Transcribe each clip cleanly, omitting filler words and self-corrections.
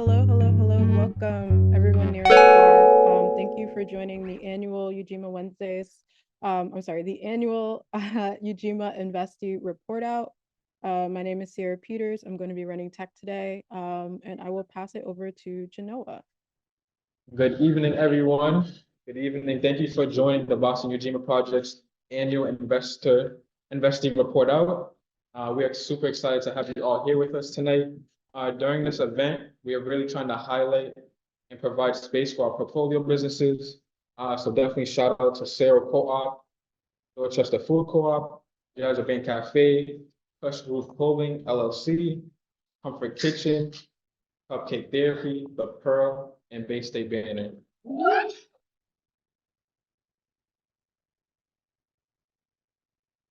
Hello. Welcome everyone near and far. Thank you for joining the annual Ujima Wednesdays. The annual Ujima Investee report out. My name is Sierra Peters. I'm going to be running tech today, and I will pass it over to Genoa. Good evening, everyone. Good evening. Thank you for joining the BOSTON UJIMA Project's annual Investee report out. We are super excited to have you all here with us tonight. During this event, we are really trying to highlight and provide space for our portfolio businesses. So definitely shout out to Sarah Co-op, Dorchester Food Co-op, Urbane Cafe, Kush Groove Clothing LLC, Comfort Kitchen, Cupcake Therapy, The Pearl, and Baystate Banner.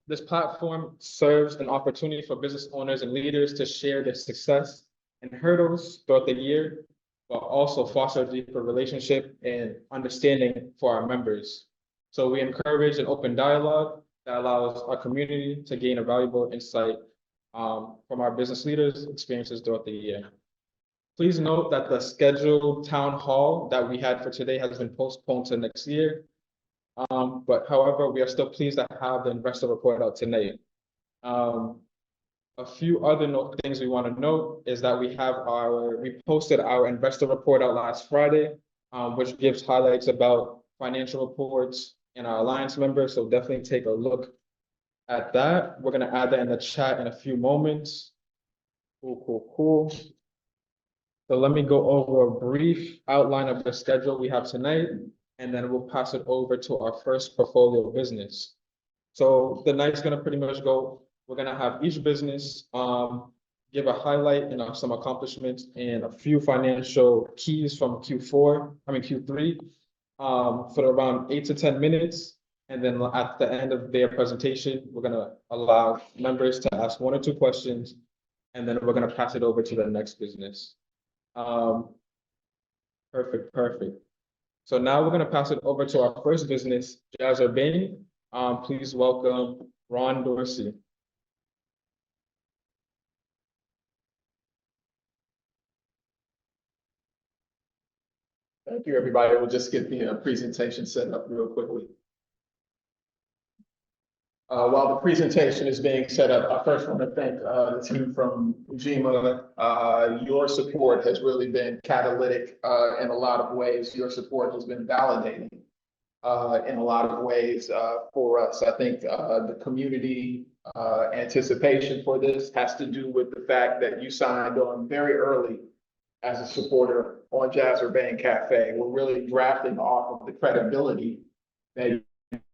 This platform serves an opportunity for business owners and leaders to share their success and hurdles throughout the year, but also foster a deeper relationship and understanding for our members. So we encourage an open dialogue that allows our community to gain a valuable insight from our business leaders' experiences throughout the year. Please note that the scheduled town hall that we had for today has been postponed to next year. But however, we are still pleased to have the investor report out tonight. A few other things we want to note is that we posted our investor report out last Friday, which gives highlights about financial reports and our alliance members. So definitely take a look at that. We're going to add that in the chat in a few moments. Cool. So let me go over a brief outline of the schedule we have tonight, and then we'll pass it over to our first portfolio business. So the night's gonna pretty much go, we're gonna have each business give a highlight and some accomplishments and a few financial keys from Q3 for around 8 to 10 minutes. And then at the end of their presentation, we're gonna allow members to ask 1 or 2 questions, and then we're gonna pass it over to the next business. Perfect. So now we're going to pass it over to our first business, Jazz Urbane. Please welcome Ron Dorsey. Thank you, everybody. We'll just get the presentation set up real quickly. While the presentation is being set up, I first want to thank the team from Ujima. Your support has really been catalytic in a lot of ways. Your support has been validating in a lot of ways for us. I think the community anticipation for this has to do with the fact that you signed on very early as a supporter on Jazz Urbane Cafe. We're really drafting off of the credibility that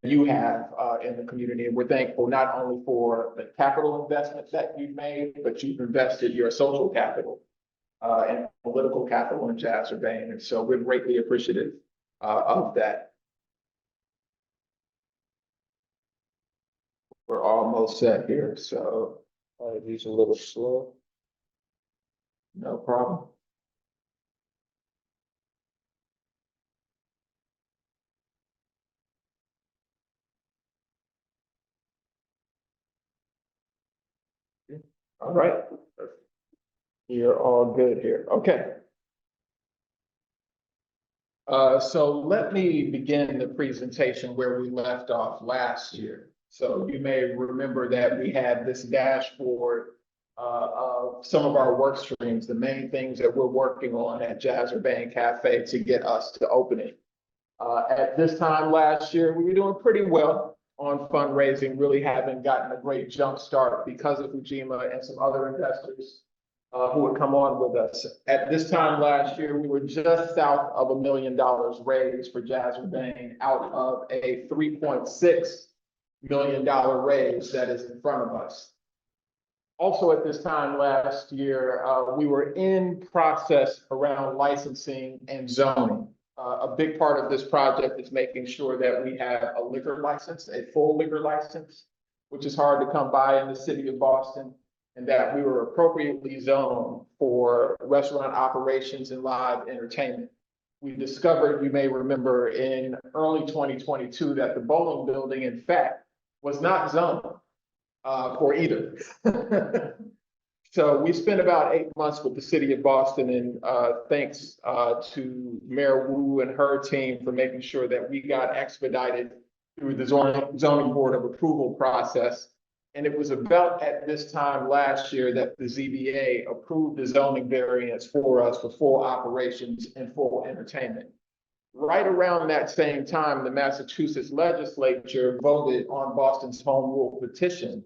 you have in the community. And we're thankful not only for the capital investments that you've made, but you've invested your social capital and political capital in Jazz Urbane. And so we're greatly appreciative of that. We're almost set here, so these are a little slow. No problem. All right. You're all good here. Okay. So let me begin the presentation where we left off last year. So you may remember that we had this dashboard of some of our work streams, the main things that we're working on at Jazz Urbane Cafe to get us to opening. At this time last year, we were doing pretty well on fundraising, really haven't gotten a great jump start because of Ujima and some other investors who would come on with us. At this time last year, we were just south of $1 million raised for Jazz Urbane out of a $3.6 million raise that is in front of us. Also at this time last year, we were in process around licensing and zoning. A big part of this project is making sure that we have a liquor license, a full liquor license, which is hard to come by in the city of Boston, and that we were appropriately zoned for restaurant operations and live entertainment. We discovered, you may remember, in early 2022 that the bowling building, in fact, was not zoned for either. So we spent about 8 months with the city of Boston, and thanks to Mayor Wu and her team for making sure that we got expedited through the zoning board of approval process. And it was about at this time last year that the ZBA approved the zoning variance for us for full operations and full entertainment. Right around that same time, the Massachusetts legislature voted on Boston's home rule petition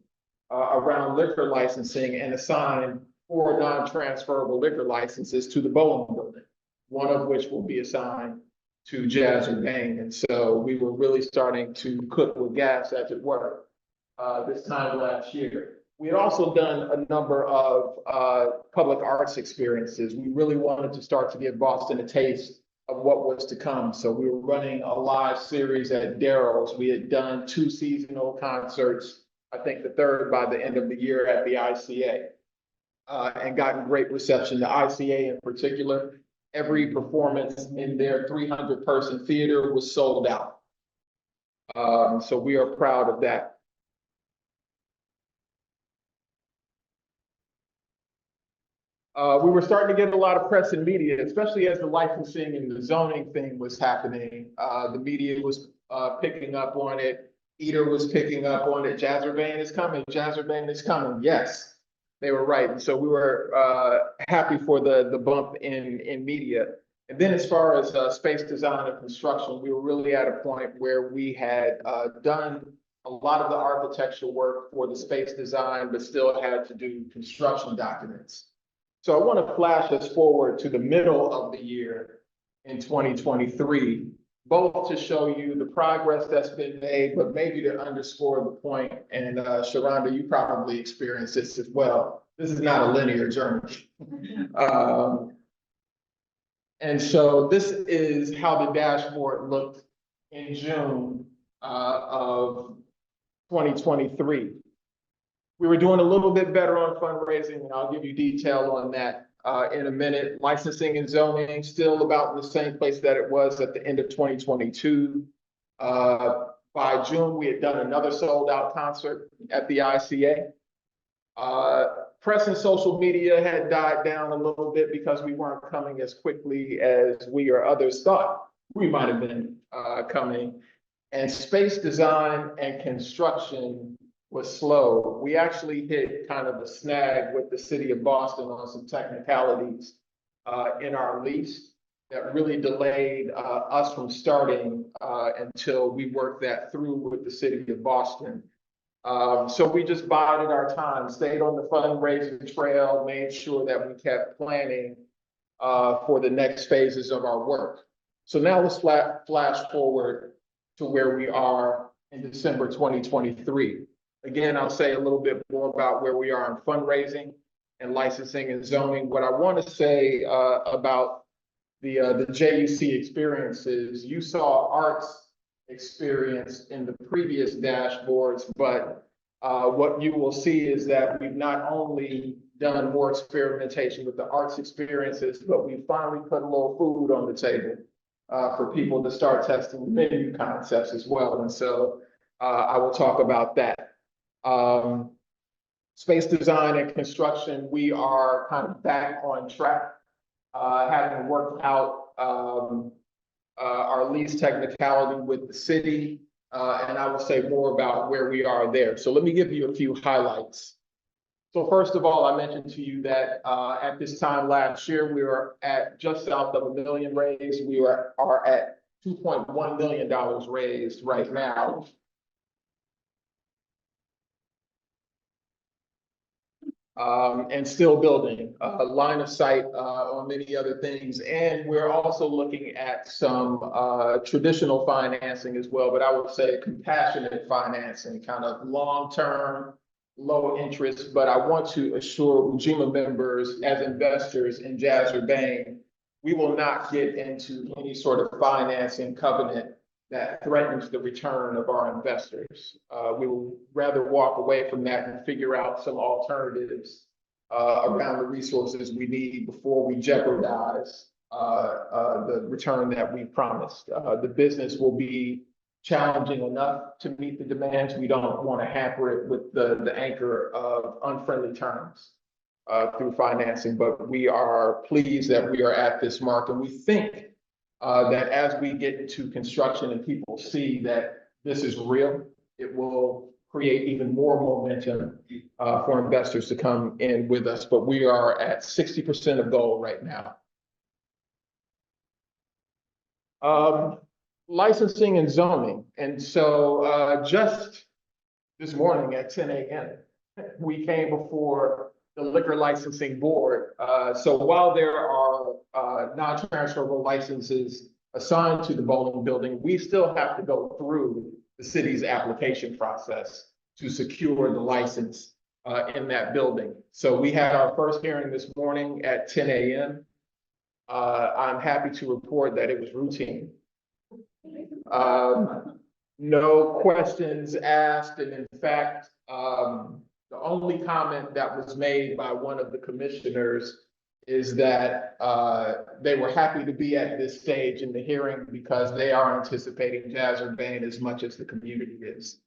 around liquor licensing and assigned 4 non-transferable liquor licenses to the bowling building, one of which will be assigned to Jazz Urbane. And so we were really starting to cook with gas, as it were, this time last year. We had also done a number of public arts experiences. We really wanted to start to give Boston a taste of what was to come. So we were running a live series at Darrell's. We had done 2 seasonal concerts, I think the 3rd by the end of the year at the ICA, and gotten great reception. The ICA in particular, every performance in their 300-person theater was sold out. So we are proud of that. We were starting to get a lot of press and media, especially as the licensing and the zoning thing was happening. The media was picking up on it. Eater was picking up on it. Jazz Urbane is coming. Jazz Urbane is coming. Yes, they were right. And so we were happy for the bump in media. And then as far as space design and construction, we were really at a point where we had done a lot of the architectural work for the space design, but still had to do construction documents. So I want to flash us forward to the middle of the year in 2023, both to show you the progress that's been made, but maybe to underscore the point. And Sharonda, you probably experienced this as well. This is not a linear journey. And so this is how the dashboard looked in June of 2023. We were doing a little bit better on fundraising, and I'll give you detail on that in a minute. Licensing and zoning still about the same place that it was at the end of 2022. By June, we had done another sold out concert at the ICA. Press and social media had died down a little bit because we weren't coming as quickly as we or others thought we might have been coming. And space design and construction was slow. We actually hit kind of a snag with the city of Boston on some technicalities in our lease that really delayed us from starting until we worked that through with the city of Boston. So we just bided our time, stayed on the fundraising trail, made sure that we kept planning for the next phases of our work. So now let's flash forward to where we are in December 2023. Again, I'll say a little bit more about where we are in fundraising and licensing and zoning. What I want to say about the JUC experiences, you saw arts experience in the previous dashboards, but what you will see is that we've not only done more experimentation with the arts experiences, but we finally put a little food on the table for people to start testing menu concepts as well. And so I will talk about that. Space design and construction, we are kind of back on track, having worked out our lease technicality with the city, and I will say more about where we are there. So let me give you a few highlights. So first of all, I mentioned to you that at this time last year, we were at just south of $1 million raised. We are at $2.1 million raised right now. And still building a line of sight on many other things. And we're also looking at some traditional financing as well, but I would say compassionate financing, kind of long-term, low interest. But I want to assure Ujima members as investors in Jazz Urbane, we will not get into any sort of financing covenant that threatens the return of our investors. We will rather walk away from that and figure out some alternatives around the resources we need before we jeopardize the return that we promised. The business will be challenging enough to meet the demands. We don't want to hamper it with the anchor of unfriendly terms. through financing, but we are pleased that we are at this mark. And we think that as we get into construction and people see that this is real, it will create even more momentum for investors to come in with us. But we are at 60% of goal right now. Licensing and zoning. And so just this morning at 10 a.m., we came before the Liquor Licensing Board. So while there are non-transferable licenses assigned to the bowling building, we still have to go through the city's application process to secure the license in that building. So we had our first hearing this morning at 10 a.m. I'm happy to report that it was routine. No questions asked, and in fact, the only comment that was made by one of the commissioners is that they were happy to be at this stage in the hearing because they are anticipating Jazz Urbane as much as the community is.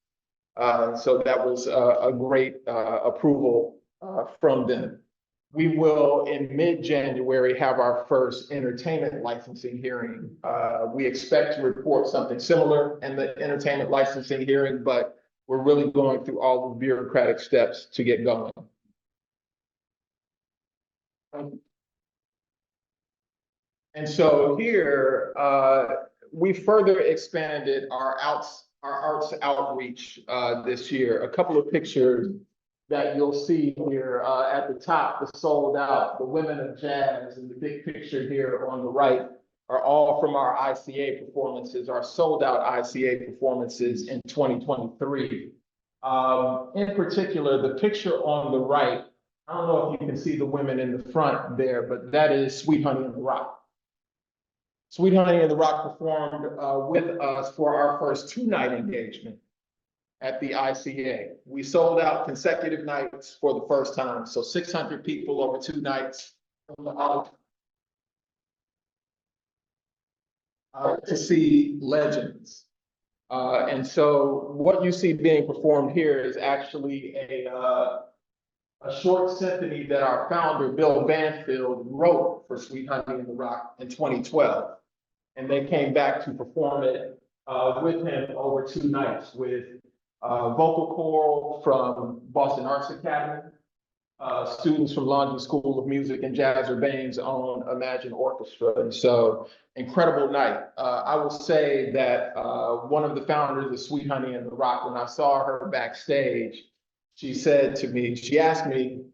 So that was a great approval from them. We will, in mid-January, have our first entertainment licensing hearing. We expect to report something similar in the entertainment licensing hearing, but we're really going through all the bureaucratic steps to get going. And so here, we further expanded our arts outreach this year. A couple of pictures that you'll see here at the top, the sold out, the women of jazz, and the big picture here on the right are all from our ICA performances, our sold out ICA performances in 2023. In particular, the picture on the right, I don't know if you can see the women in the front there, but that is Sweet Honey in the Rock. Sweet Honey in the Rock performed with us for our first two-night engagement at the ICA. We sold out consecutive nights for the first time. So 600 people over 2 nights to see legends. And so what you see being performed here is actually a short symphony that our founder, Bill Banfield, wrote for Sweet Honey in the Rock in 2012. And they came back to perform it with him over 2 nights with vocal choral from Boston Arts Academy, students from London School of Music, and Jazz Urbane's own Imagine Orchestra. And so, incredible night. I will say that one of the founders of Sweet Honey in the Rock, when I saw her backstage, she said to me, she asked me,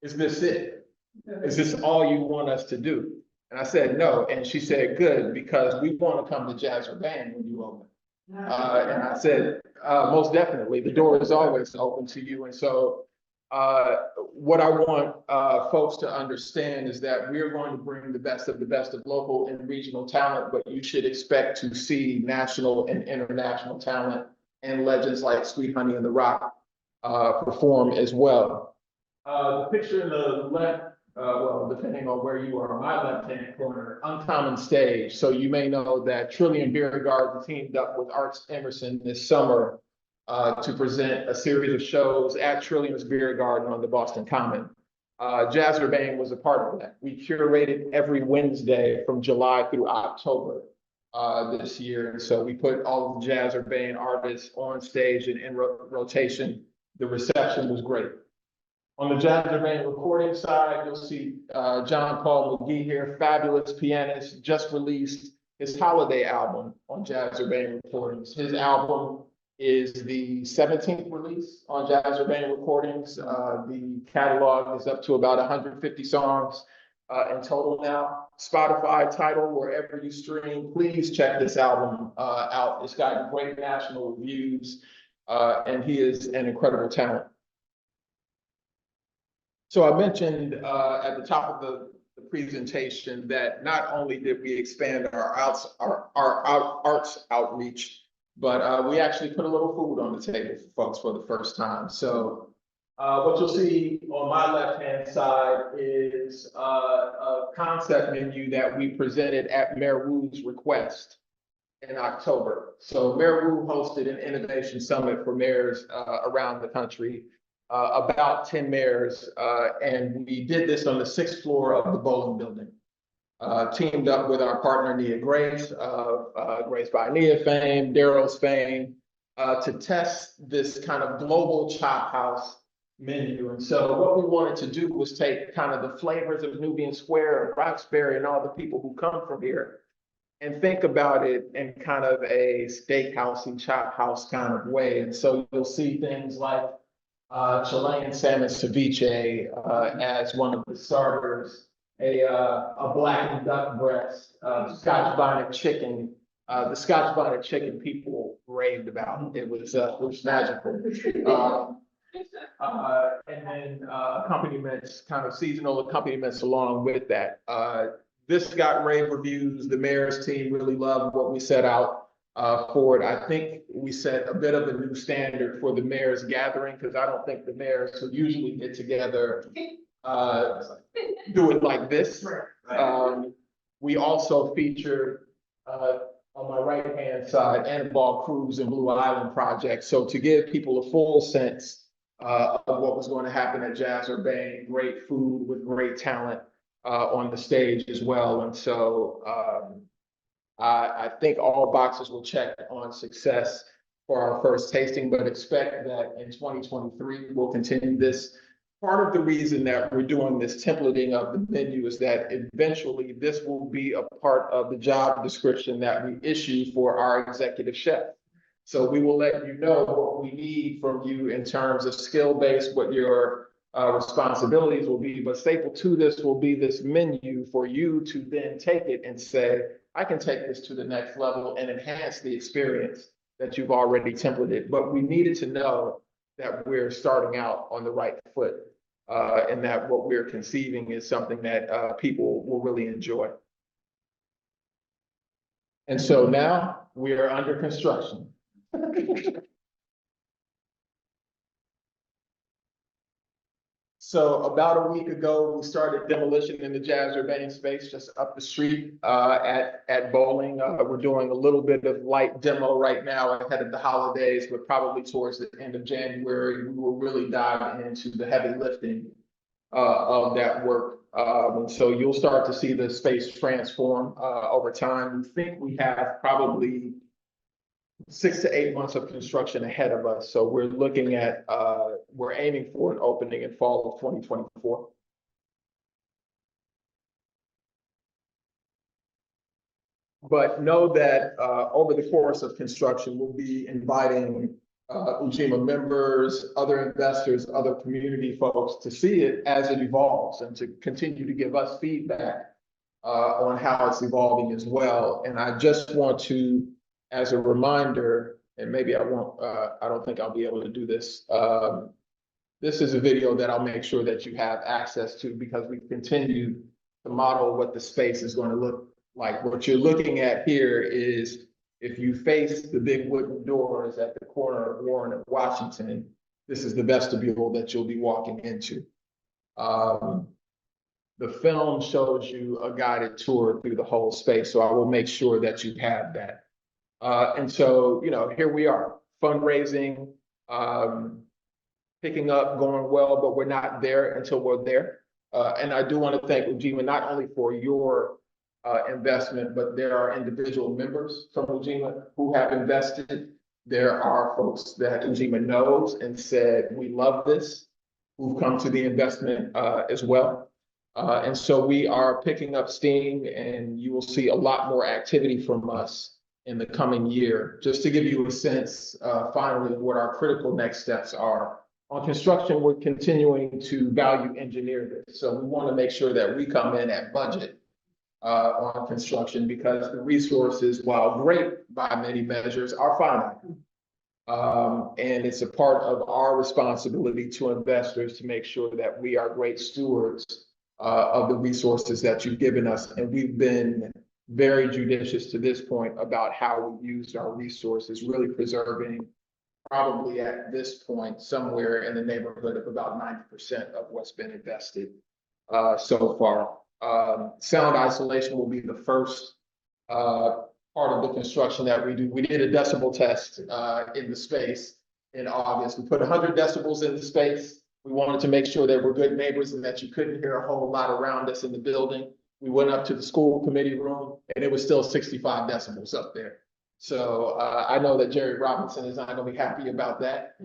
"Is this it? Is this all you want us to do?" And I said, "No." And she said, "Good, because we want to come to Jazz Urbane when you open." And I said, "Most definitely, the door is always open to you." And so what I want folks to understand is that we're going to bring the best of local and regional talent, but you should expect to see national and international talent and legends like Sweet Honey in the Rock perform as well. The picture in the left, well, depending on where you are, my left-hand corner, Uncommon Stage. So you may know that Trillium Beer Garden teamed up with Arts Emerson this summer to present a series of shows at Trillium's Beer Garden on the Boston Common. Jazz Urbane was a part of that. We curated every Wednesday from July through October this year. And so we put all of the Jazz Urbane artists on stage and in rotation. The reception was great. On the Jazz Urbane recording side, you'll see John Paul McGee here, fabulous pianist, just released his holiday album on Jazz Urbane Recordings. His album is the 17th release on Jazz Urbane Recordings. The catalog is up to about 150 songs in total now. Spotify, Tidal, wherever you stream, please check this album out. It's got great national reviews, and he is an incredible talent. So I mentioned at the top of the presentation that not only did we expand our arts outreach, but we actually put a little food on the table for folks for the first time. So what you'll see on my left-hand side is a concept menu that we presented at Mayor Wu's request in October. So Mayor Wu hosted an innovation summit for mayors around the country. about 10 mayors, and we did this on the 6th floor of the bowling building. Teamed up with our partner Nia Grace of Grace by Nia fame, Daryl's fame, to test this kind of global chop house menu. And so what we wanted to do was take kind of the flavors of Nubian Square and Roxbury and all the people who come from here and think about it in kind of a steakhouse and chop house kind of way. And so you'll see things like Chilean salmon ceviche as one of the starters, a blackened duck breast, Scotch bonnet chicken. The Scotch bonnet chicken people raved about. It was magical. And then accompaniments, kind of seasonal accompaniments along with that. This got rave reviews. The mayor's team really loved what we set out for it. I think we set a bit of a new standard for the mayor's gathering, because I don't think the mayors who usually get together do it like this. We also featured on my right-hand side, Annabelle Cruz and Blue Island Project. So to give people a full sense of what was going to happen at Jazz Urbane, great food with great talent on the stage as well. And so I think all boxes will check on success for our first tasting, but expect that in 2023, we'll continue this. Part of the reason that we're doing this templating of the menu is that eventually this will be a part of the job description that we issue for our executive chef. So we will let you know what we need from you in terms of skill base, what your responsibilities will be, but staple to this will be this menu for you to then take it and say, I can take this to the next level and enhance the experience that you've already templated. But we needed to know that we're starting out on the right foot, and that what we're conceiving is something that people will really enjoy. And so now we are under construction. So about a week ago, we started demolition in the Jazz Urbane space just up the street at Bowling. We're doing a little bit of light demo right now ahead of the holidays, but probably towards the end of January, we will really dive into the heavy lifting of that work. And so you'll start to see the space transform over time. We think we have probably 6 to 8 months of construction ahead of us. So we're looking at, we're aiming for an opening in fall of 2024. But know that over the course of construction, we'll be inviting Ujima members, other investors, other community folks to see it as it evolves and to continue to give us feedback on how it's evolving as well. And I just want to, as a reminder, and maybe I won't, I don't think I'll be able to do this. This is a video that I'll make sure that you have access to, because we continue to model what the space is going to look like. What you're looking at here is, if you face the big wooden doors at the corner of Warren and Washington, this is the vestibule that you'll be walking into. The film shows you a guided tour through the whole space, so I will make sure that you have that. And so, you know, here we are, fundraising, picking up, going well, but we're not there until we're there. And I do want to thank Ujima not only for your investment, but there are individual members from Ujima who have invested. There are folks that Ujima knows and said, we love this, who've come to the investment as well. And so we are picking up steam, and you will see a lot more activity from us in the coming year. Just to give you a sense, finally, of what our critical next steps are. On construction, we're continuing to value engineer this. So we want to make sure that we come in at budget on construction, because the resources, while great by many measures, are finite. And it's a part of our responsibility to investors to make sure that we are great stewards of the resources that you've given us. And we've been very judicious to this point about how we used our resources, really preserving probably at this point somewhere in the neighborhood of about 90% of what's been invested so far. Sound isolation will be the first part of the construction that we do. We did a decibel test in the space in August. We put 100 decibels in the space. We wanted to make sure that we're good neighbors and that you couldn't hear a whole lot around us in the building. We went up to the school committee room and it was still 65 decibels up there. So I know that Jerry Robinson is not going to be happy about that.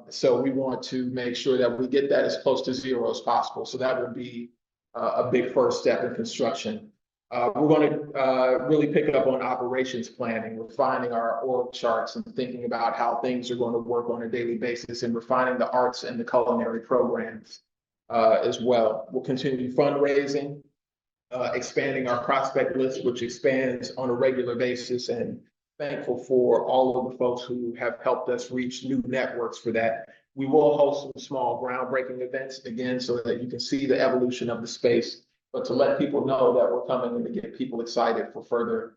So we want to make sure that we get that as close to zero as possible. So that would be a big first step in construction. We're going to really pick up on operations planning, refining our org charts and thinking about how things are going to work on a daily basis and refining the arts and the culinary programs as well. We'll continue fundraising, expanding our prospect list, which expands on a regular basis, and thankful for all of the folks who have helped us reach new networks for that. We will host some small groundbreaking events again so that you can see the evolution of the space, but to let people know that we're coming and to get people excited for further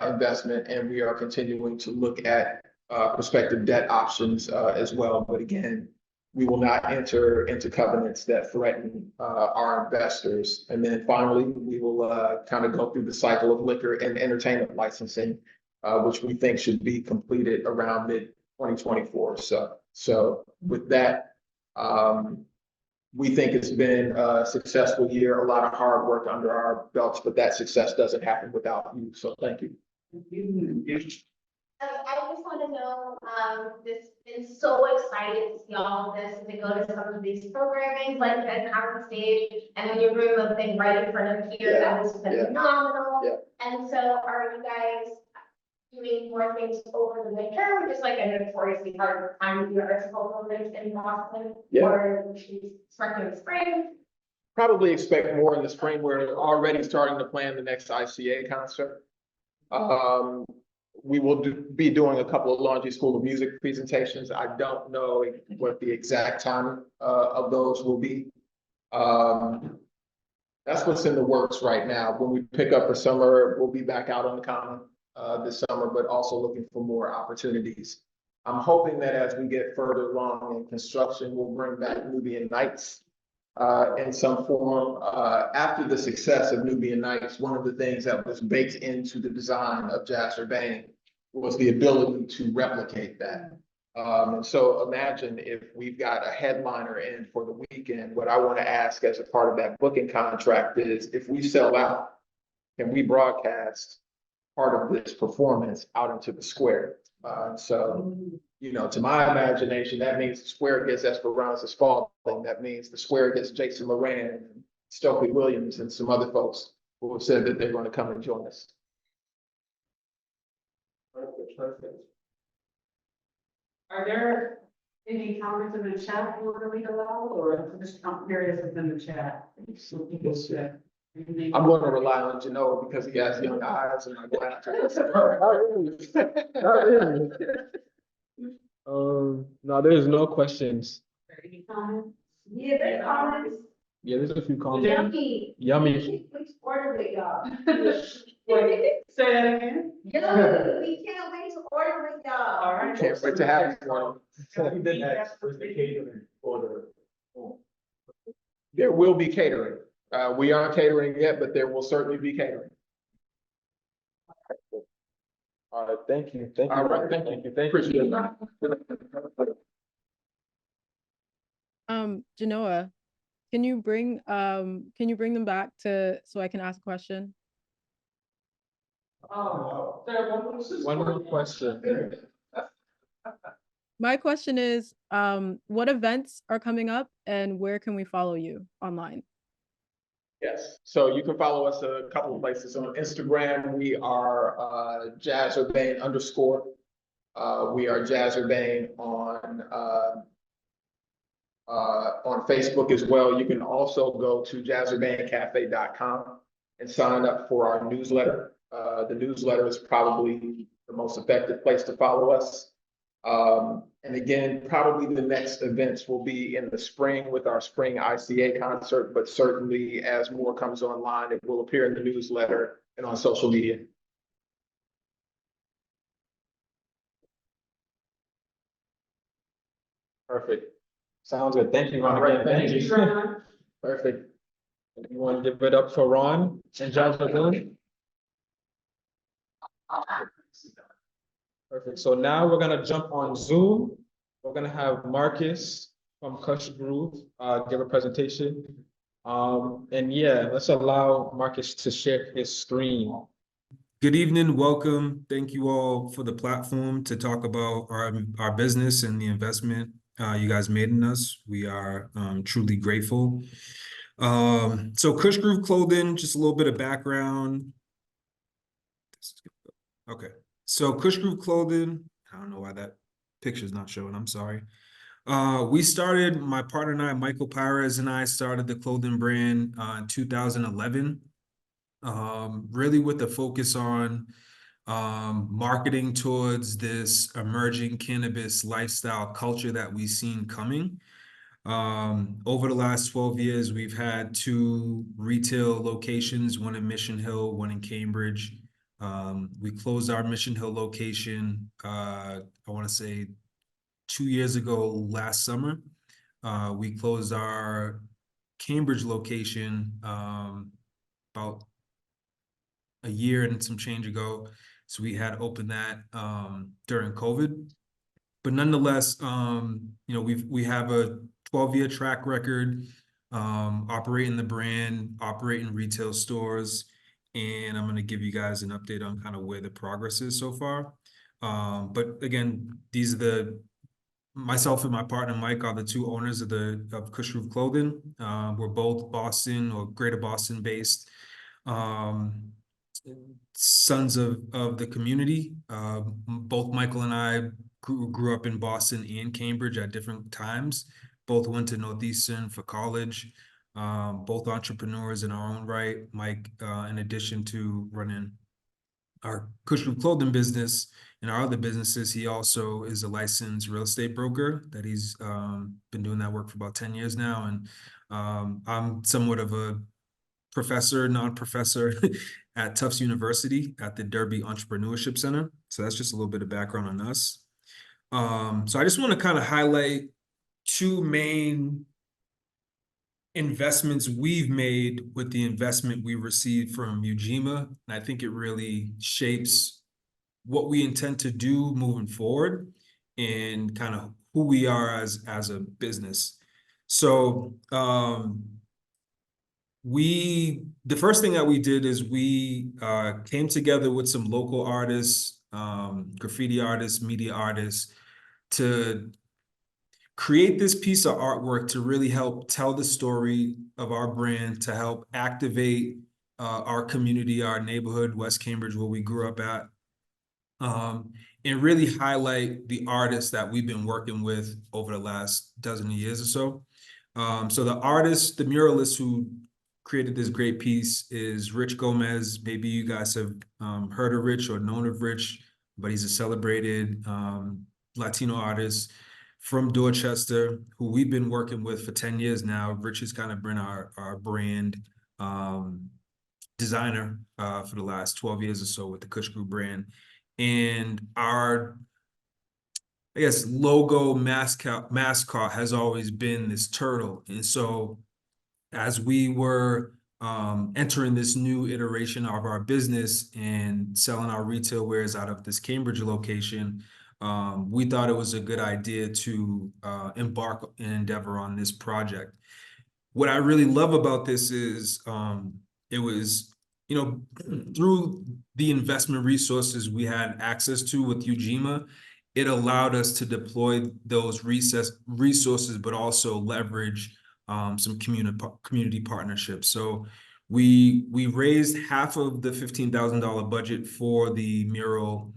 investment. And we are continuing to look at prospective debt options as well. But again, we will not enter into covenants that threaten our investors. And then finally, we will kind of go through the cycle of liquor and entertainment licensing, which we think should be completed around mid-2024. So with that, we think it's been a successful year, a lot of hard work under our belts, but that success doesn't happen without you. So thank you. I just want to know, this been so excited to see all of this and to go to some of these programming, like the conference stage, and then your room of thing right in front of here, that was phenomenal. Yeah. And so are you guys doing more things over the winter, or just like a notoriously hard time to do arts and cultural events in Boston? Yeah. Or expecting the spring? Probably expect more in the spring. We're already starting to plan the next ICA concert. We will be doing a couple of Laundry School of Music presentations. I don't know what the exact time of those will be. That's what's in the works right now. When we pick up for summer, we'll be back out on the common this summer, but also looking for more opportunities. I'm hoping that as we get further along in construction, we'll bring back Nubian Nights in some form. After the success of Nubian Nights, one of the things that was baked into the design of Jazz Urbane was the ability to replicate that. And so imagine if we've got a headliner in for the weekend. What I want to ask as a part of that booking contract is, if we sell out, can we broadcast part of this performance out into the square? So, you know, to my imagination, that means the square gets Esperanza Spalding. That means the square gets Jason Moran and Stokely Williams and some other folks who have said that they're going to come and join us. Perfect. Are there any comments in the chat you want to read aloud, or just curious within the chat? So people said. I'm going to rely on Genoa because he has young eyes and my glasses. No, there's no questions. Any comments? Yeah, there's comments. Yeah, there's a few comments. Yummy. Yummy. Please order with y'all. Say that again. Yummy. We can't wait to order with y'all. All right. Can't wait to have you one. There will be catering. We aren't catering yet, but there will certainly be catering. All right, thank you. Thank you. All right, thank you. Appreciate it. Genoa, can you bring them back to so I can ask a question? Oh, One more question. My question is, what events are coming up and where can we follow you online? Yes, so you can follow us a couple of places. On Instagram, we are Jazz Urbane _. We are Jazz Urbane on Facebook as well. You can also go to jazzurbanecafe.com and sign up for our newsletter. The newsletter is probably the most effective place to follow us. And again, probably the next events will be in the spring with our spring ICA concert, but certainly as more comes online, it will appear in the newsletter and on social media. Perfect. Sounds good. Thank you, Ron. All right, Again, thank you. Ron. Perfect. You want to give it up for Ron and Jazz Urbane? Perfect. So now we're gonna jump on Zoom. We're gonna have Marcus from Kush Groove, give a presentation. And yeah, let's allow Marcus to share his screen. Good evening, welcome. Thank you all for the platform to talk about our business and the investment you guys made in us. We are truly grateful. So Kush Groove Clothing, just a little bit of background. Okay, so Kush Groove Clothing, I don't know why that picture's not showing, I'm sorry. We started, my partner and I, Michael Pires and I started the clothing brand in 2011. Really with the focus on marketing towards this emerging cannabis lifestyle culture that we've seen coming. Over the last 12 years, we've had 2 retail locations, one in Mission Hill, one in Cambridge. We closed our Mission Hill location, I want to say 2 years ago last summer. We closed our Cambridge location about a year and some change ago. So we had opened that during COVID. But nonetheless, you know, we have a 12-year track record operating the brand, operating retail stores, and I'm going to give you guys an update on kind of where the progress is so far. But again, these are myself and my partner Mike are the 2 owners of Kush Groove Clothing. We're both Boston or Greater Boston based. Sons of the community. Both Michael and I grew up in Boston and Cambridge at different times. Both went to Northeastern for college. Both entrepreneurs in our own right. Mike, in addition to running our Kush Groove Clothing business and our other businesses, he also is a licensed real estate broker that he's been doing that work for about 10 years now. And I'm somewhat of a professor, non-professor at Tufts University at the Derby Entrepreneurship Center. So that's just a little bit of background on us. So I just want to kind of highlight 2 main investments we've made with the investment we received from Ujima. And I think it really shapes what we intend to do moving forward and kind of who we are as a business. So the first thing that we did is we came together with some local artists, graffiti artists, media artists, to create this piece of artwork to really help tell the story of our brand, to help activate our community, our neighborhood, West Cambridge, where we grew up at, and really highlight the artists that we've been working with over the last dozen years or so. So the artist, the muralist who created this great piece is Rich Gomez. Maybe you guys have heard of Rich or known of Rich, but he's a celebrated Latino artist from Dorchester who we've been working with for 10 years now. Rich has kind of been our brand designer for the last 12 years or so with the Kush Groove brand. And our, I guess, logo mascot has always been this turtle. And so as we were entering this new iteration of our business and selling our retail wares out of this Cambridge location, we thought it was a good idea to embark and endeavor on this project. What I really love about this is it was, you know, through the investment resources we had access to with Ujima, it allowed us to deploy those resources, but also leverage some community partnerships. So we raised half of the $15,000 budget for the mural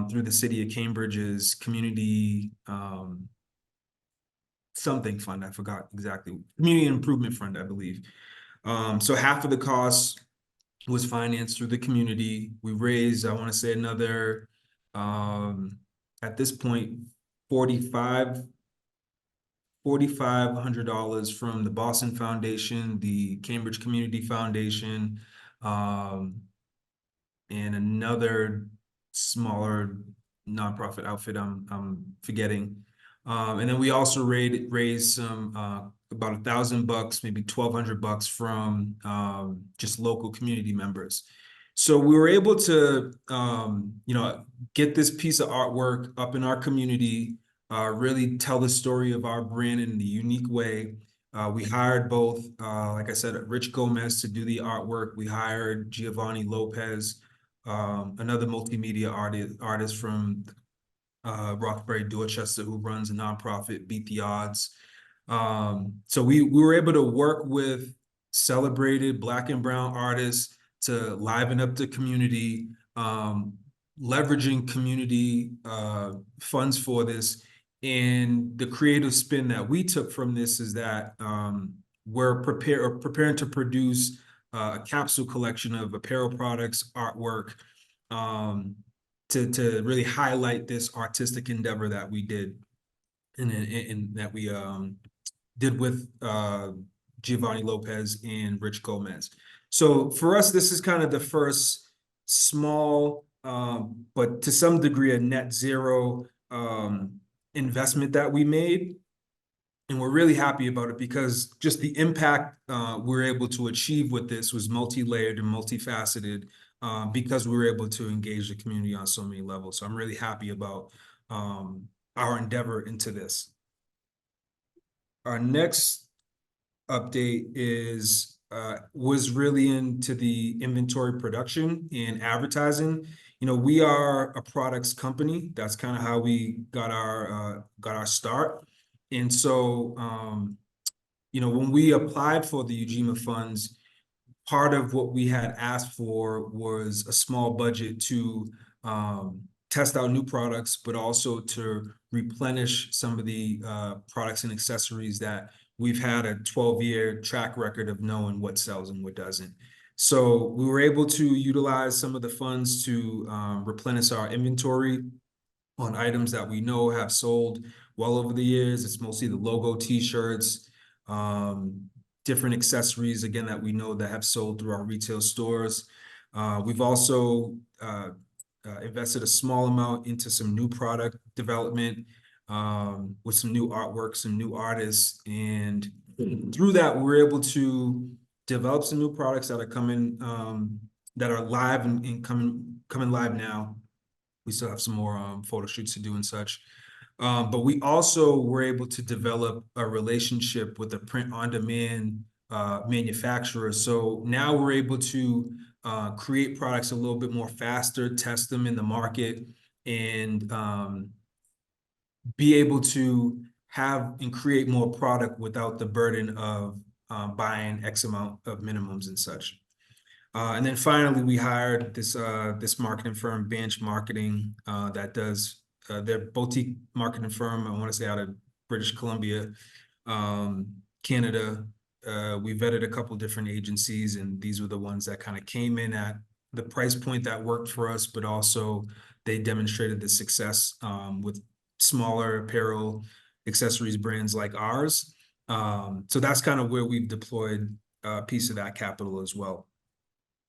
through the city of Cambridge's community something fund. I forgot exactly. Community Improvement Fund, I believe. So half of the cost was financed through the community. We raised, I want to say, another at this point, $4,500 from the Boston Foundation, the Cambridge Community Foundation, and another smaller nonprofit outfit I'm forgetting. And then we also raised some about $1,000, maybe $1,200 from just local community members. So we were able to, you know, get this piece of artwork up in our community, really tell the story of our brand in a unique way. We hired both, like I said, Rich Gomez to do the artwork. We hired Giovanni Lopez, another multimedia artist from Roxbury, Dorchester, who runs a nonprofit, Beat the Odds. So we were able to work with celebrated Black and Brown artists to liven up the community, leveraging community funds for this. And the creative spin that we took from this is that we're preparing to produce a capsule collection of apparel products, artwork, to really highlight this artistic endeavor that we did and that we did with Giovanni Lopez and Rich Gomez. So for us, this is kind of the first small, but to some degree, a net zero investment that we made. And we're really happy about it because just the impact we're able to achieve with this was multi-layered and multifaceted because we were able to engage the community on so many levels. So I'm really happy about our endeavor into this. Our next update is was really into the inventory production and advertising. You know, we are a products company. That's kind of how we got our start. And so, you know, when we applied for the Ujima funds, part of what we had asked for was a small budget to test out new products, but also to replenish some of the products and accessories that we've had a 12-year track record of knowing what sells and what doesn't. So we were able to utilize some of the funds to replenish our inventory on items that we know have sold well over the years. It's mostly the logo T-shirts, different accessories, again, that we know that have sold through our retail stores. We've also invested a small amount into some new product development with some new artwork, some new artists. And through that, we're able to develop some new products that are coming, that are live and coming live now. We still have some more photo shoots to do and such. But we also were able to develop a relationship with a print-on-demand manufacturer. So now we're able to create products a little bit more faster, test them in the market, and be able to have and create more product without the burden of buying X amount of minimums and such. And then finally, we hired this marketing firm, Bench Marketing, that does their boutique marketing firm, I want to say out of British Columbia, Canada. We vetted a couple different agencies, and these were the ones that kind of came in at the price point that worked for us, but also they demonstrated the success with smaller apparel accessories brands like ours. So that's kind of where we've deployed a piece of that capital as well.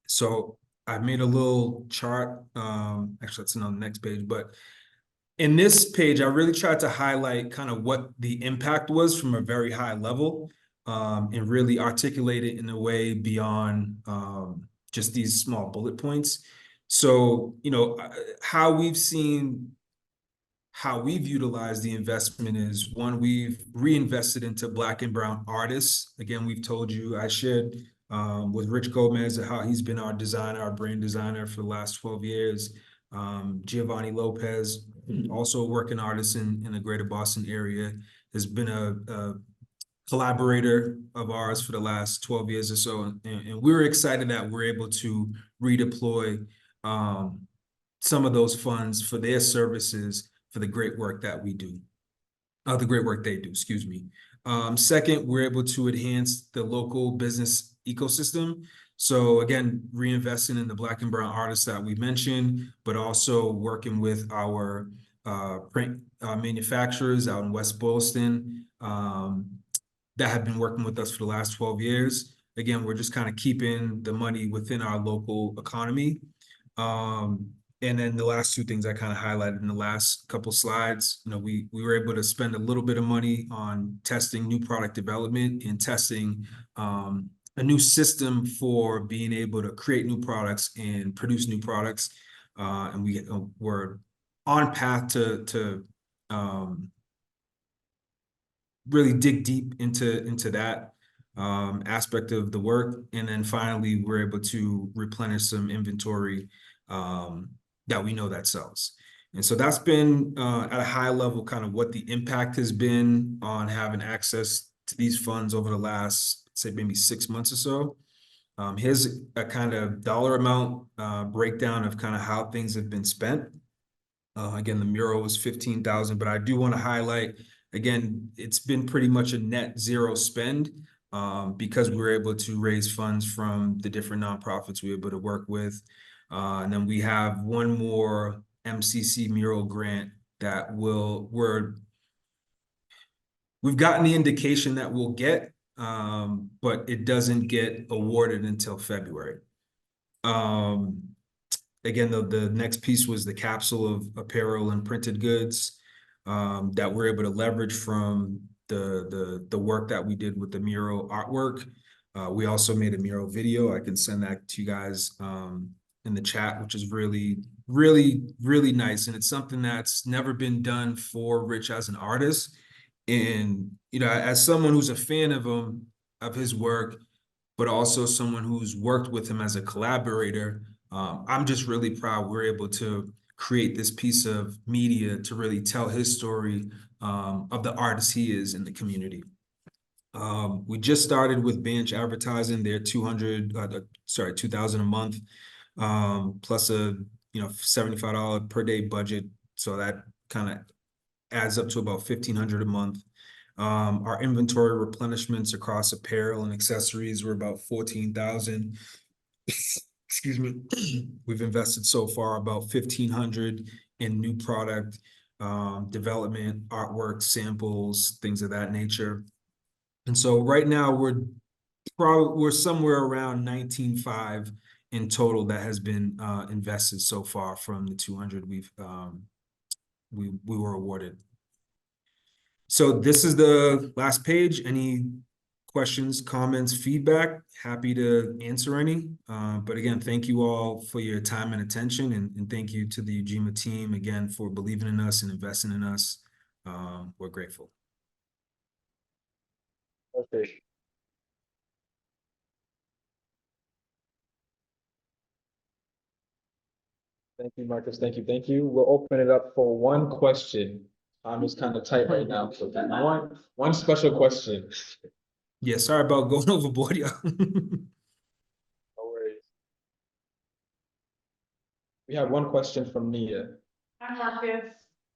So I made a little chart, actually that's on the next page, but in this page, I really tried to highlight kind of what the impact was from a very high level, and really articulate it in a way beyond just these small bullet points. So, you know, how we've utilized the investment is, one, we've reinvested into Black and Brown artists. Again, we've told you, I shared with Rich Gomez how he's been our designer, our brand designer for the last 12 years. Giovanni Lopez, also a working artist in the greater Boston area, has been a collaborator of ours for the last 12 years or so. And we're excited that we're able to redeploy some of those funds for their services for the great work that we do. The great work they do, excuse me. Second, we're able to enhance the local business ecosystem. So again, reinvesting in the Black and Brown artists that we mentioned, but also working with our print manufacturers out in West Boylston that have been working with us for the last 12 years. Again, we're just kind of keeping the money within our local economy. And then the last two things I kind of highlighted in the last couple slides, you know, we were able to spend a little bit of money on testing new product development and testing a new system for being able to create new products and produce new products. And we're on path to really dig deep into that aspect of the work. And then finally, we're able to replenish some inventory that we know that sells. And so that's been at a high level kind of what the impact has been on having access to these funds over the last, say, maybe 6 months or so. Here's a kind of dollar amount breakdown of kind of how things have been spent. Again, the mural was 15,000, but I do want to highlight, again, it's been pretty much a net zero spend because we were able to raise funds from the different nonprofits we were able to work with. And then we have one more MCC mural grant that we've gotten the indication that we'll get, but it doesn't get awarded until February. Again, the next piece was the capsule of apparel and printed goods that we're able to leverage from the work that we did with the mural artwork. We also made a mural video. I can send that to you guys in the chat, which is really, really, really nice. And it's something that's never been done for Rich as an artist. And, you know, as someone who's a fan of him, of his work, but also someone who's worked with him as a collaborator, I'm just really proud we're able to create this piece of media to really tell his story of the artist he is in the community. We just started with Bench advertising their 2,000 a month, plus a $75 per day budget. So that kind of adds up to about $1,500 a month. Our inventory replenishments across apparel and accessories were about 14,000. Excuse me. We've invested so far about 1,500 in new product development, artwork, samples, things of that nature. And so right now we're somewhere around 19.5 in total that has been invested so far from the 200 we were awarded. So this is the last page. Any questions, comments, feedback? Happy to answer any. But again, thank you all for your time and attention, and thank you to the Ujima team again for believing in us and investing in us. We're grateful. Okay. Thank you, Marcus. Thank you. Thank you. We'll open it up for one question. I'm just kind of tight right now. So one special question. Yeah, sorry about going overboard, y'all. No worries. We have one question from Nia. Hi, Marcus.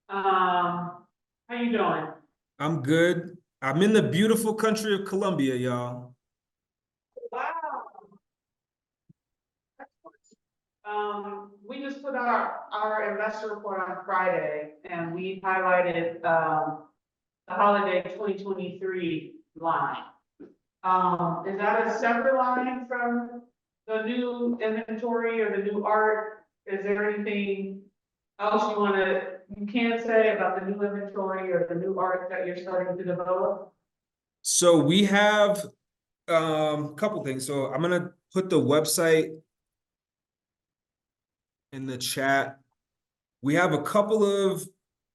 How you doing? I'm good. I'm in the beautiful country of Colombia, y'all. Wow. We just put our investor report on Friday, and we highlighted the holiday 2023 line. Is that a separate line from the new inventory or the new art? Is there anything else you can say about the new inventory or the new art that you're starting to develop? So we have a couple things. So I'm gonna put the website in the chat. We have a couple of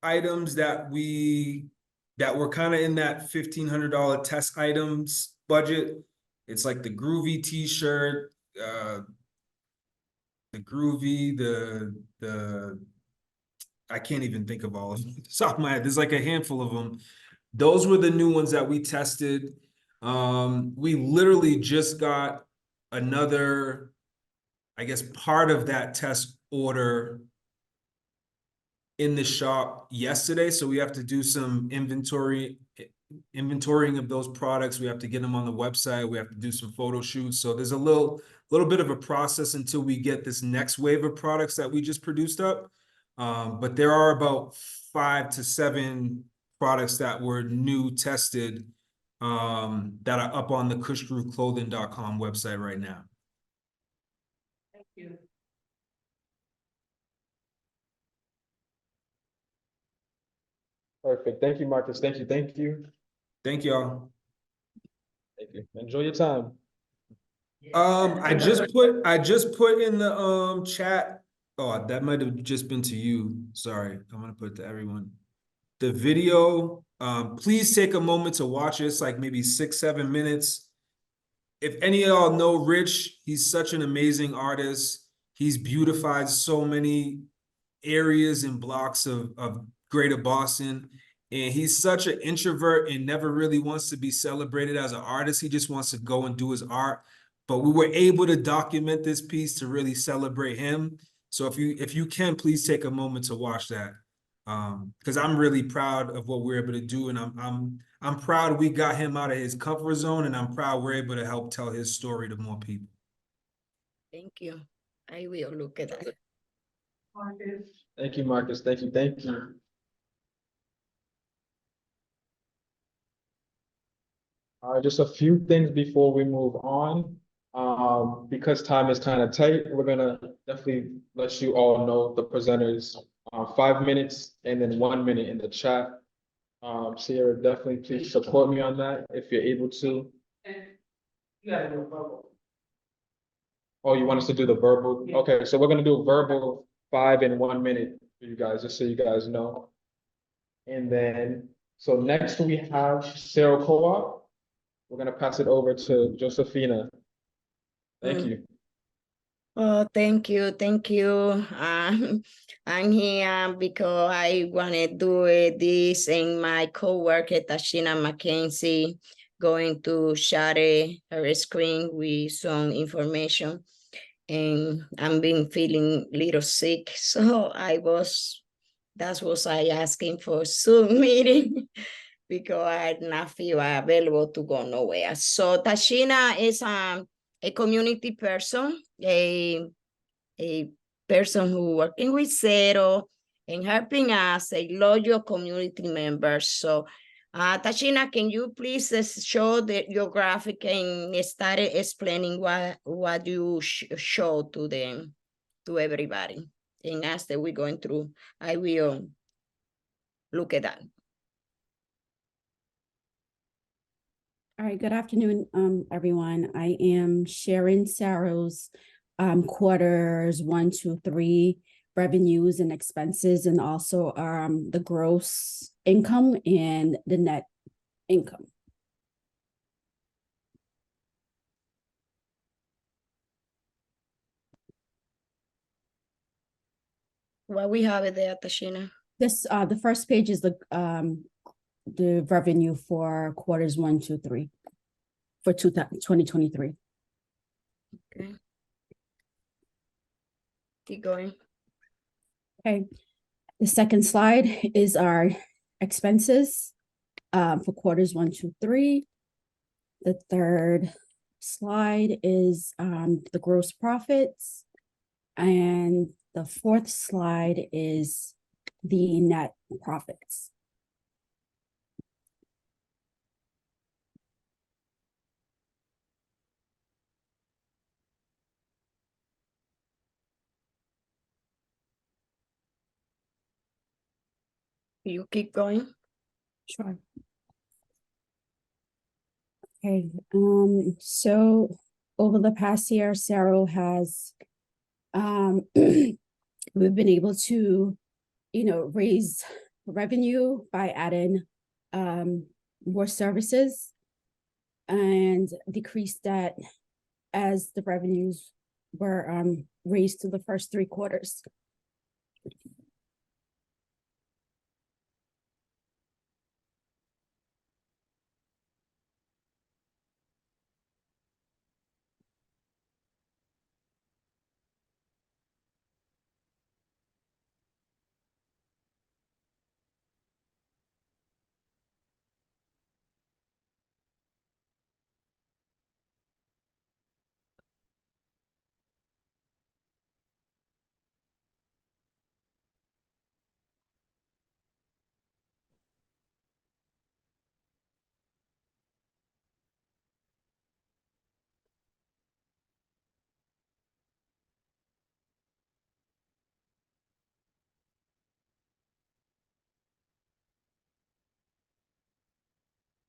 items that were kind of in that $1,500 test items budget. It's like the Groovy t-shirt, the Groovy, the I can't even think of all of them. Top of my head. There's like a handful of them. Those were the new ones that we tested. We literally just got another, I guess, part of that test order in the shop yesterday. So we have to do some inventorying of those products. We have to get them on the website. We have to do some photo shoots. So there's a little bit of a process until we get this next wave of products that we just produced up. But there are about 5 to 7 products that were new tested that are up on the kushgrooveclothing.com website right now. Thank you. Perfect. Thank you, Marcus. Thank you. Thank you. Thank y'all. Thank you. Enjoy your time. I just put in the chat. Oh, that might have just been to you. Sorry. I'm gonna put it to everyone. the video. Please take a moment to watch it. It's like maybe 6-7 minutes. If any of y'all know Rich, he's such an amazing artist. He's beautified so many areas and blocks of greater Boston. And he's such an introvert and never really wants to be celebrated as an artist. He just wants to go and do his art. But we were able to document this piece to really celebrate him. So if you can, please take a moment to watch that. Because I'm really proud of what we're able to do, and I'm proud we got him out of his comfort zone, and I'm proud we're able to help tell his story to more people. Thank you. I will look at that. Marcus. Thank you, Marcus. Thank you. Thank you. Just a few things before we move on. Because time is kind of tight, we're gonna definitely let you all know the presenters, 5 minutes and then 1 minute in the chat. Sierra, definitely please support me on that if you're able to. And you gotta do a verbal. Oh, you want us to do the verbal? Yeah. Okay, so we're gonna do verbal 5 and 1 minute for you guys, just so you guys know. And then, so next we have Sarah Co-op. We're gonna pass it over to Josephina. Thank you. Oh, thank you, thank you. I'm here because I want to do this, and my coworker Tashina McKenzie going to share her screen with some information, and I'm been feeling a little sick, so that's what I asking for Zoom meeting because I not feel available to go nowhere. So Tashina is a community person, a person who working with Zero and helping us, a loyal community member. So Tashina, can you please show your graphic and start explaining what you show to them, to everybody? And as that we're going through, I will look at that. All right, good afternoon, everyone. I am sharing Sarah's quarters 1, 2, 3 revenues and expenses, and also the gross income and the net income. What we have there, Tashina? This the first page is the revenue for quarters 1, 2, 3 for 2023. Okay. Keep going. Okay. The second slide is our expenses for quarters 1, 2, 3. The third slide is the gross profits. And the fourth slide is the net profits. You keep going. Sure. Okay, so over the past year, Sarah has, we've been able to, raise revenue by adding more services and decrease debt as the revenues were raised to the first 3 quarters.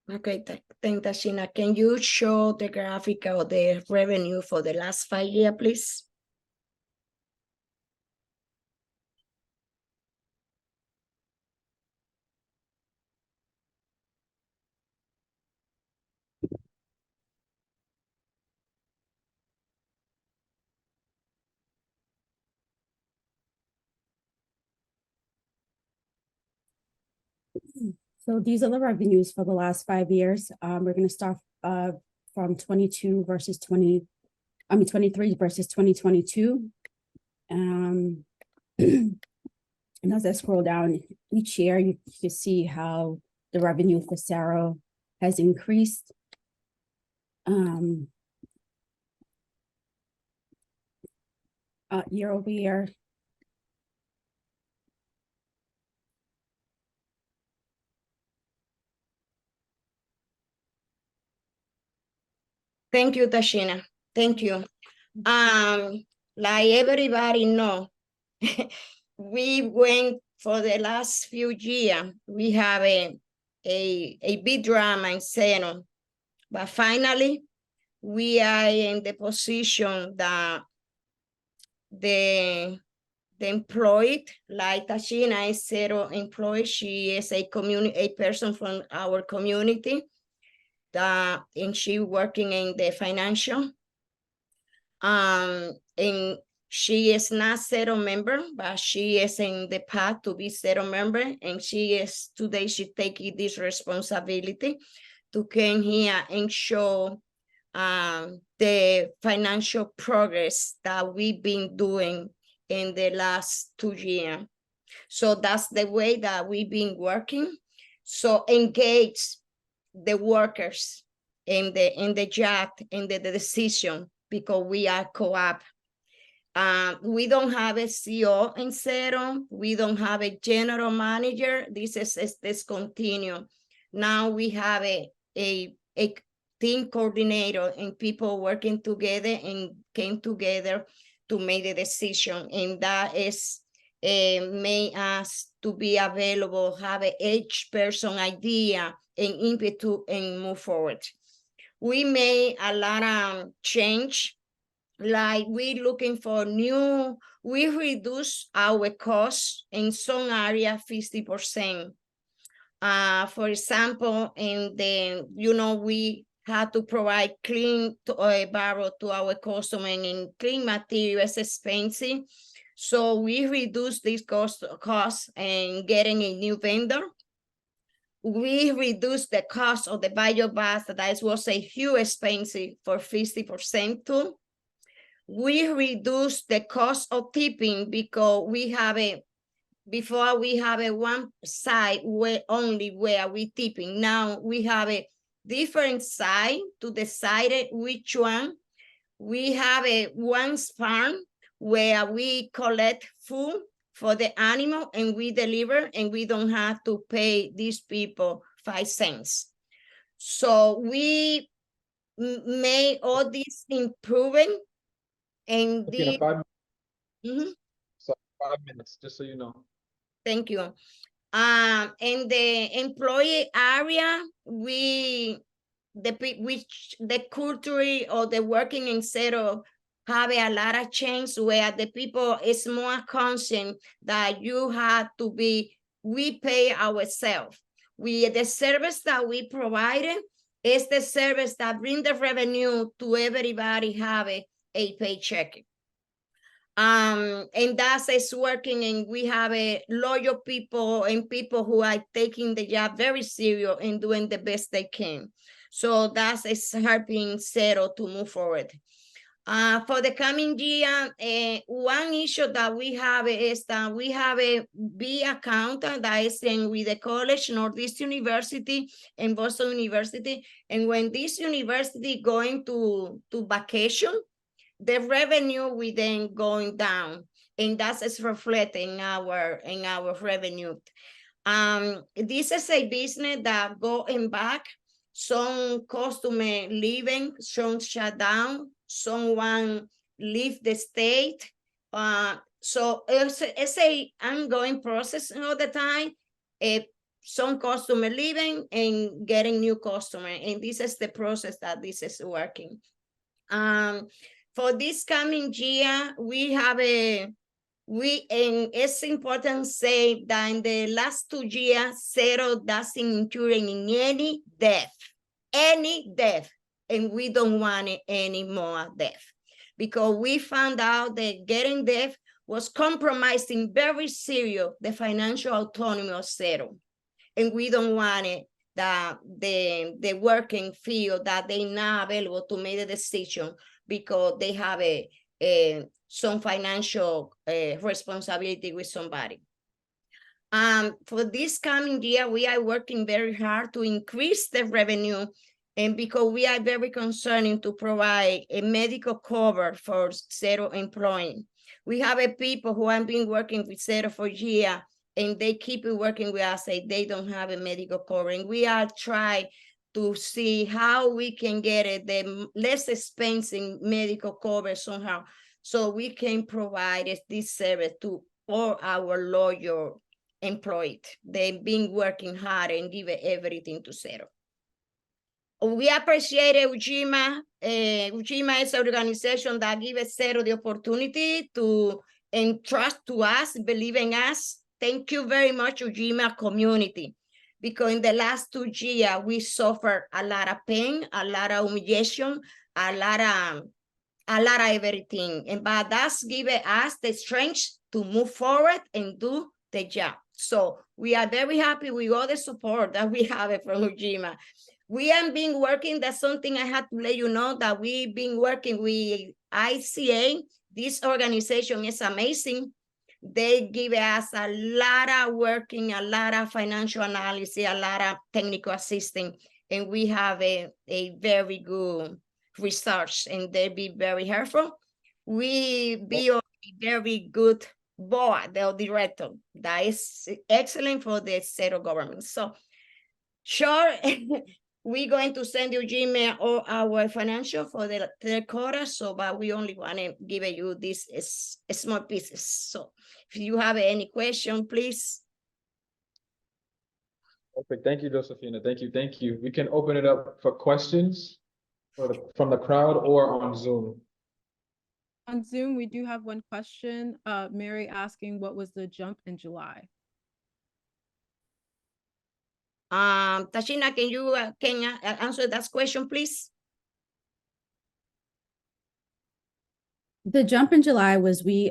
Okay, thank Tashina. Can you show the graphic of the revenue for the last 5 years, please? So these are the revenues for the last 5 years. We're going to start from 23 versus 2022. And as I scroll down each year, you can see how the revenue for Sarah has increased. Year over year. Thank you, Tashina. Thank you. Like everybody know, we went for the last few years, we have a big drama in Seno, but finally we are in the position that the employed, like Tashina is zero employee, she is a person from our community, and she working in the financial. And she is not zero member, but she is in the path to be zero member, and she taking this responsibility to come here and show the financial progress that we've been doing in the last 2 years. So that's the way that we've been working. So engage the workers in the job, in the decision, because we are co-op. We don't have a CEO in Zero. We don't have a general manager. This is discontinued. Now we have a team coordinator and people working together and came together to make the decision. And that is made us to be available, have each person idea and input to and move forward. We made a lot of change, like we looking for we reduce our costs in some area 50%. For example, we had to provide clean barrel to our customer, and clean material is expensive. So we reduce this cost and getting a new vendor. We reduced the cost of the biogas that was a huge expensive for 50% too. We reduced the cost of tipping because before we have a one side where we tipping. Now we have a different side to decide which one. We have one farm where we collect food for the animal and we deliver, and we don't have to pay these people 5 cents. So we made all this improving, and Okay, 5 minutes. So 5 minutes, just so you know. Thank you. In the employee area, the culture or the working in Zero have a lot of change where the people is more conscious that we pay ourselves. The service that we provided is the service that bring the revenue to everybody have a paycheck. And that is working, and we have a loyal people and people who are taking the job very serious and doing the best they can. So that is helping Zero to move forward. For the coming year, one issue that we have is that we have a B account that is in with the college, Northeast University and Boston University. And when this university going to vacation, the revenue will then going down, and that is reflecting in our revenue. This is a business that going back. Some customer leaving, some shut down, someone leave the state. So it's a ongoing process all the time. Some customer leaving and getting new customer, and this is the process that this is working. For this coming year, and it's important to say that in the last 2 years, Zero doesn't incur in any death, and we don't want any more death, because we found out that getting death was compromising very serious the financial autonomy of Zero. and we don't want it that the working feel that they not available to make the decision because they have some financial responsibility with somebody. For this coming year, we are working very hard to increase the revenue, and because we are very concerned to provide a medical cover for zero employing. We have a people who have been working with zero for years, and they keep working with us, say they don't have a medical cover. And we are trying to see how we can get the less expensive medical cover somehow, so we can provide this service to all our loyal employed. They've been working hard and give everything to zero. We appreciate Ujima. Ujima is an organization that gives zero the opportunity to entrust to us, believe in us. Thank you very much, Ujima community, because in the last 2 years, we suffered a lot of pain, a lot of humiliation, a lot of everything. But that's given us the strength to move forward and do the job. So we are very happy with all the support that we have from Ujima. We have been working, that's something I had to let you know, that we've been working with ICA. This organization is amazing. They give us a lot of working, a lot of financial analysis, a lot of technical assistance, and we have a very good research, and they be very helpful. We be a very good board, the director, that is excellent for the zero government. So sure, we're going to send you Ujima all our financial for the third quarter, so but we only want to give you this small pieces. So if you have any question, please. Perfect. Thank you, Josephina. Thank you. Thank you. We can open it up for questions from the crowd or on Zoom. On Zoom, we do have one question. Mary asking, what was the jump in July? Tashina, can you answer that question, please? The jump in July was we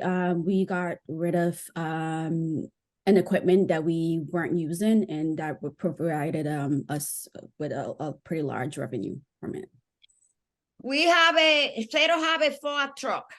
got rid of an equipment that we weren't using, and that provided us with a pretty large revenue from it. We have a Ford truck,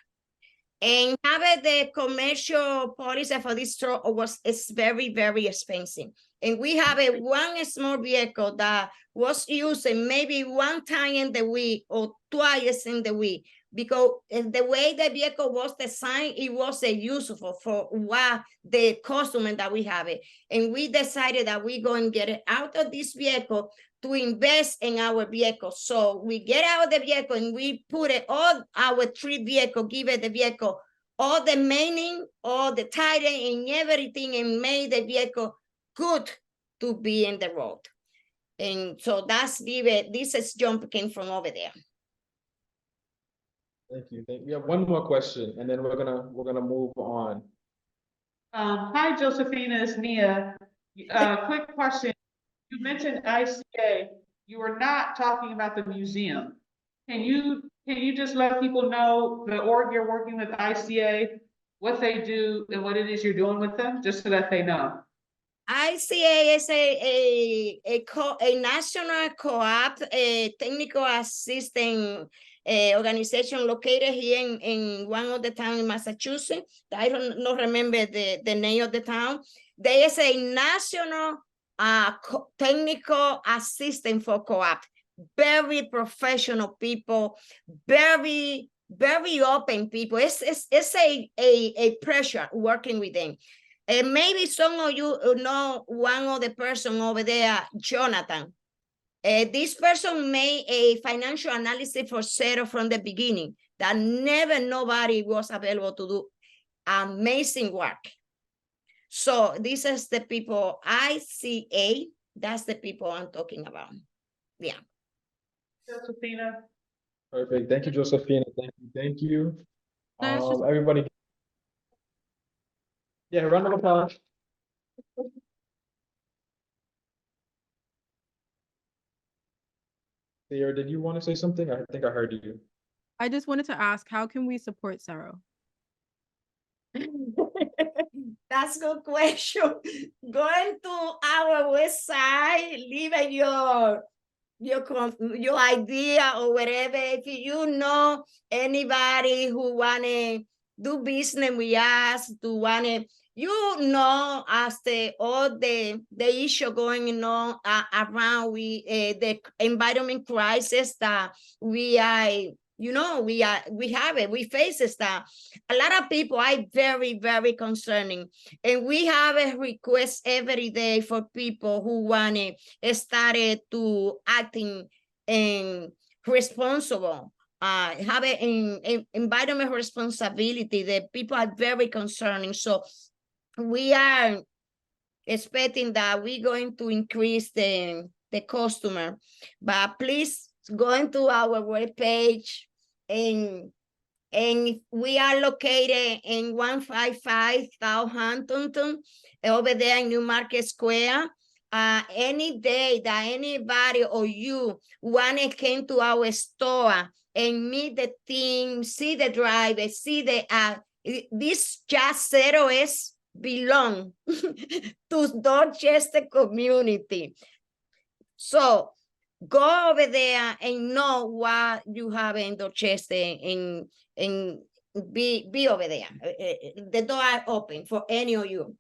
and have the commercial policy for this truck is very, very expensive. And we have one small vehicle that was used maybe one time in the week or twice in the week, because the way the vehicle was designed, it was useful for what the customer that we have it. And we decided that we go and get it out of this vehicle to invest in our vehicle. So we get out of the vehicle and we put it all our 3 vehicle, give it the vehicle, all the maining, all the tithing and everything, and made the vehicle good to be in the road. And so that's this is jump came from over there. Thank you. We have one more question, and then we're gonna move on. Hi, Josephina, it's Nia. Quick question. You mentioned ICA. You were not talking about the museum. Can you just let people know the org you're working with, ICA, what they do and what it is you're doing with them, just so that they know? ICA is a national co-op, a technical assistant organization located here in one of the towns in Massachusetts. I don't remember the name of the town. There is a national technical assistant for co-op. Very professional people, very, very open people. It's a pressure working with them. And maybe some of you know one of the person over there, Jonathan. This person made a financial analysis for zero from the beginning that never nobody was available to do. Amazing work. So this is the people, ICA, that's the people I'm talking about. Yeah. Josephina. Perfect. Thank you, Josephina. Thank you. Just Everybody. Yeah, round of applause. Sarah, did you want to say something? I think I heard you. I just wanted to ask, how can we support Sarah? That That's a good question. Going to our website, leave your idea or whatever. If you know anybody who wanna do business with us, as all the issue going on around the environment crisis that we are. We face that. A lot of people are very, very concerning. And we have a request every day for people who want to start to acting and responsible. Have an environment responsibility. The people are very concerning. So we are expecting that we're going to increase the customer. But please go into our webpage, and we are located in 155 South Huntington, over there in New Market Square. Any day that anybody or you want to come to our store and meet the team, see the driver, see this Jazz Zeros belong to Dorchester community. So go over there and know what you have in Dorchester, and be over there. The door are open for any of you.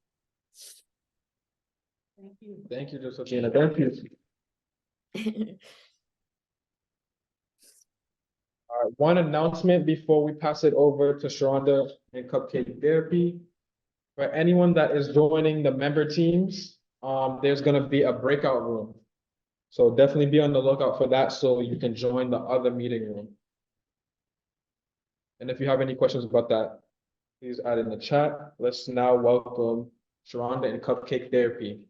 Thank you. Thank you, Josephina. Thank you. All right, one announcement before we pass it over to Sharonda and Cupcake Therapy. For anyone that is joining the member teams, there's gonna be a breakout room. So definitely be on the lookout for that so you can join the other meeting room. And if you have any questions about that, please add in the chat. Let's now welcome Sharonda and Cupcake Therapy.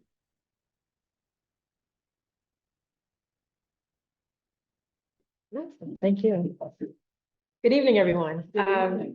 Thank you. Good evening, everyone.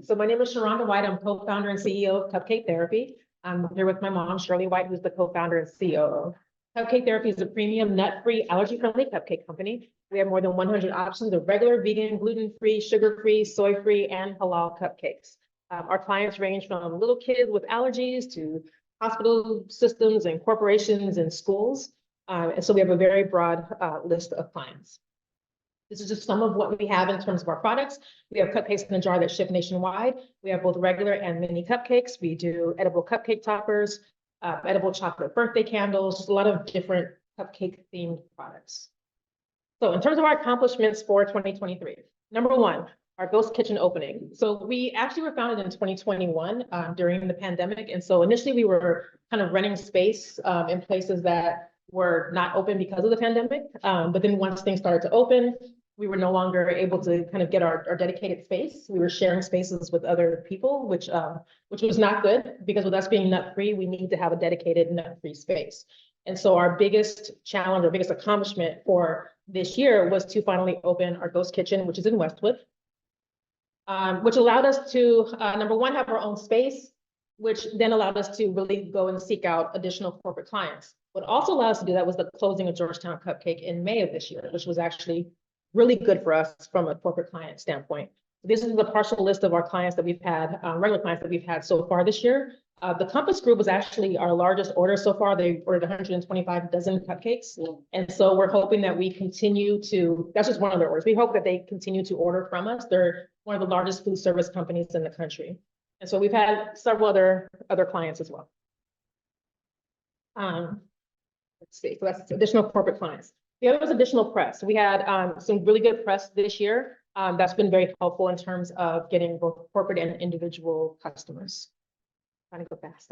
So my name is Sharonda White. I'm co-founder and CEO of Cupcake Therapy. I'm here with my mom, Shirley White, who's the co-founder and COO. Cupcake Therapy is a premium, nut-free, allergy-friendly cupcake company. We have more than 100 options of regular, vegan, gluten-free, sugar-free, soy-free, and halal cupcakes. Our clients range from little kids with allergies to hospital systems and corporations and schools. And so we have a very broad list of clients. This is just some of what we have in terms of our products. We have cupcakes in a jar that ship nationwide. We have both regular and mini cupcakes. We do edible cupcake toppers, edible chocolate birthday candles, a lot of different cupcake themed products. So in terms of our accomplishments for 2023, number one, our ghost kitchen opening. So we actually were founded in 2021 during the pandemic. And so initially we were kind of renting space in places that were not open because of the pandemic. But then once things started to open, we were no longer able to kind of get our dedicated space. We were sharing spaces with other people, which was not good, because with us being nut-free, we need to have a dedicated nut-free space. And so our biggest challenge, our biggest accomplishment for this year was to finally open our ghost kitchen, which is in Westwood, which allowed us to, number one, have our own space, which then allowed us to really go and seek out additional corporate clients. What also allowed us to do that was the closing of Georgetown Cupcake in May of this year, which was actually really good for us from a corporate client standpoint. This is the partial list of our clients that we've had, regular clients that we've had so far this year. The Compass Group was actually our largest order so far. They ordered 125 dozen cupcakes. And so we're hoping that we continue to, that's just one of their orders. We hope that they continue to order from us. They're one of the largest food service companies in the country. And so we've had several other clients as well. Let's see, so that's additional corporate clients. The other was additional press. We had some really good press this year. That's been very helpful in terms of getting both corporate and individual customers. Trying to go fast.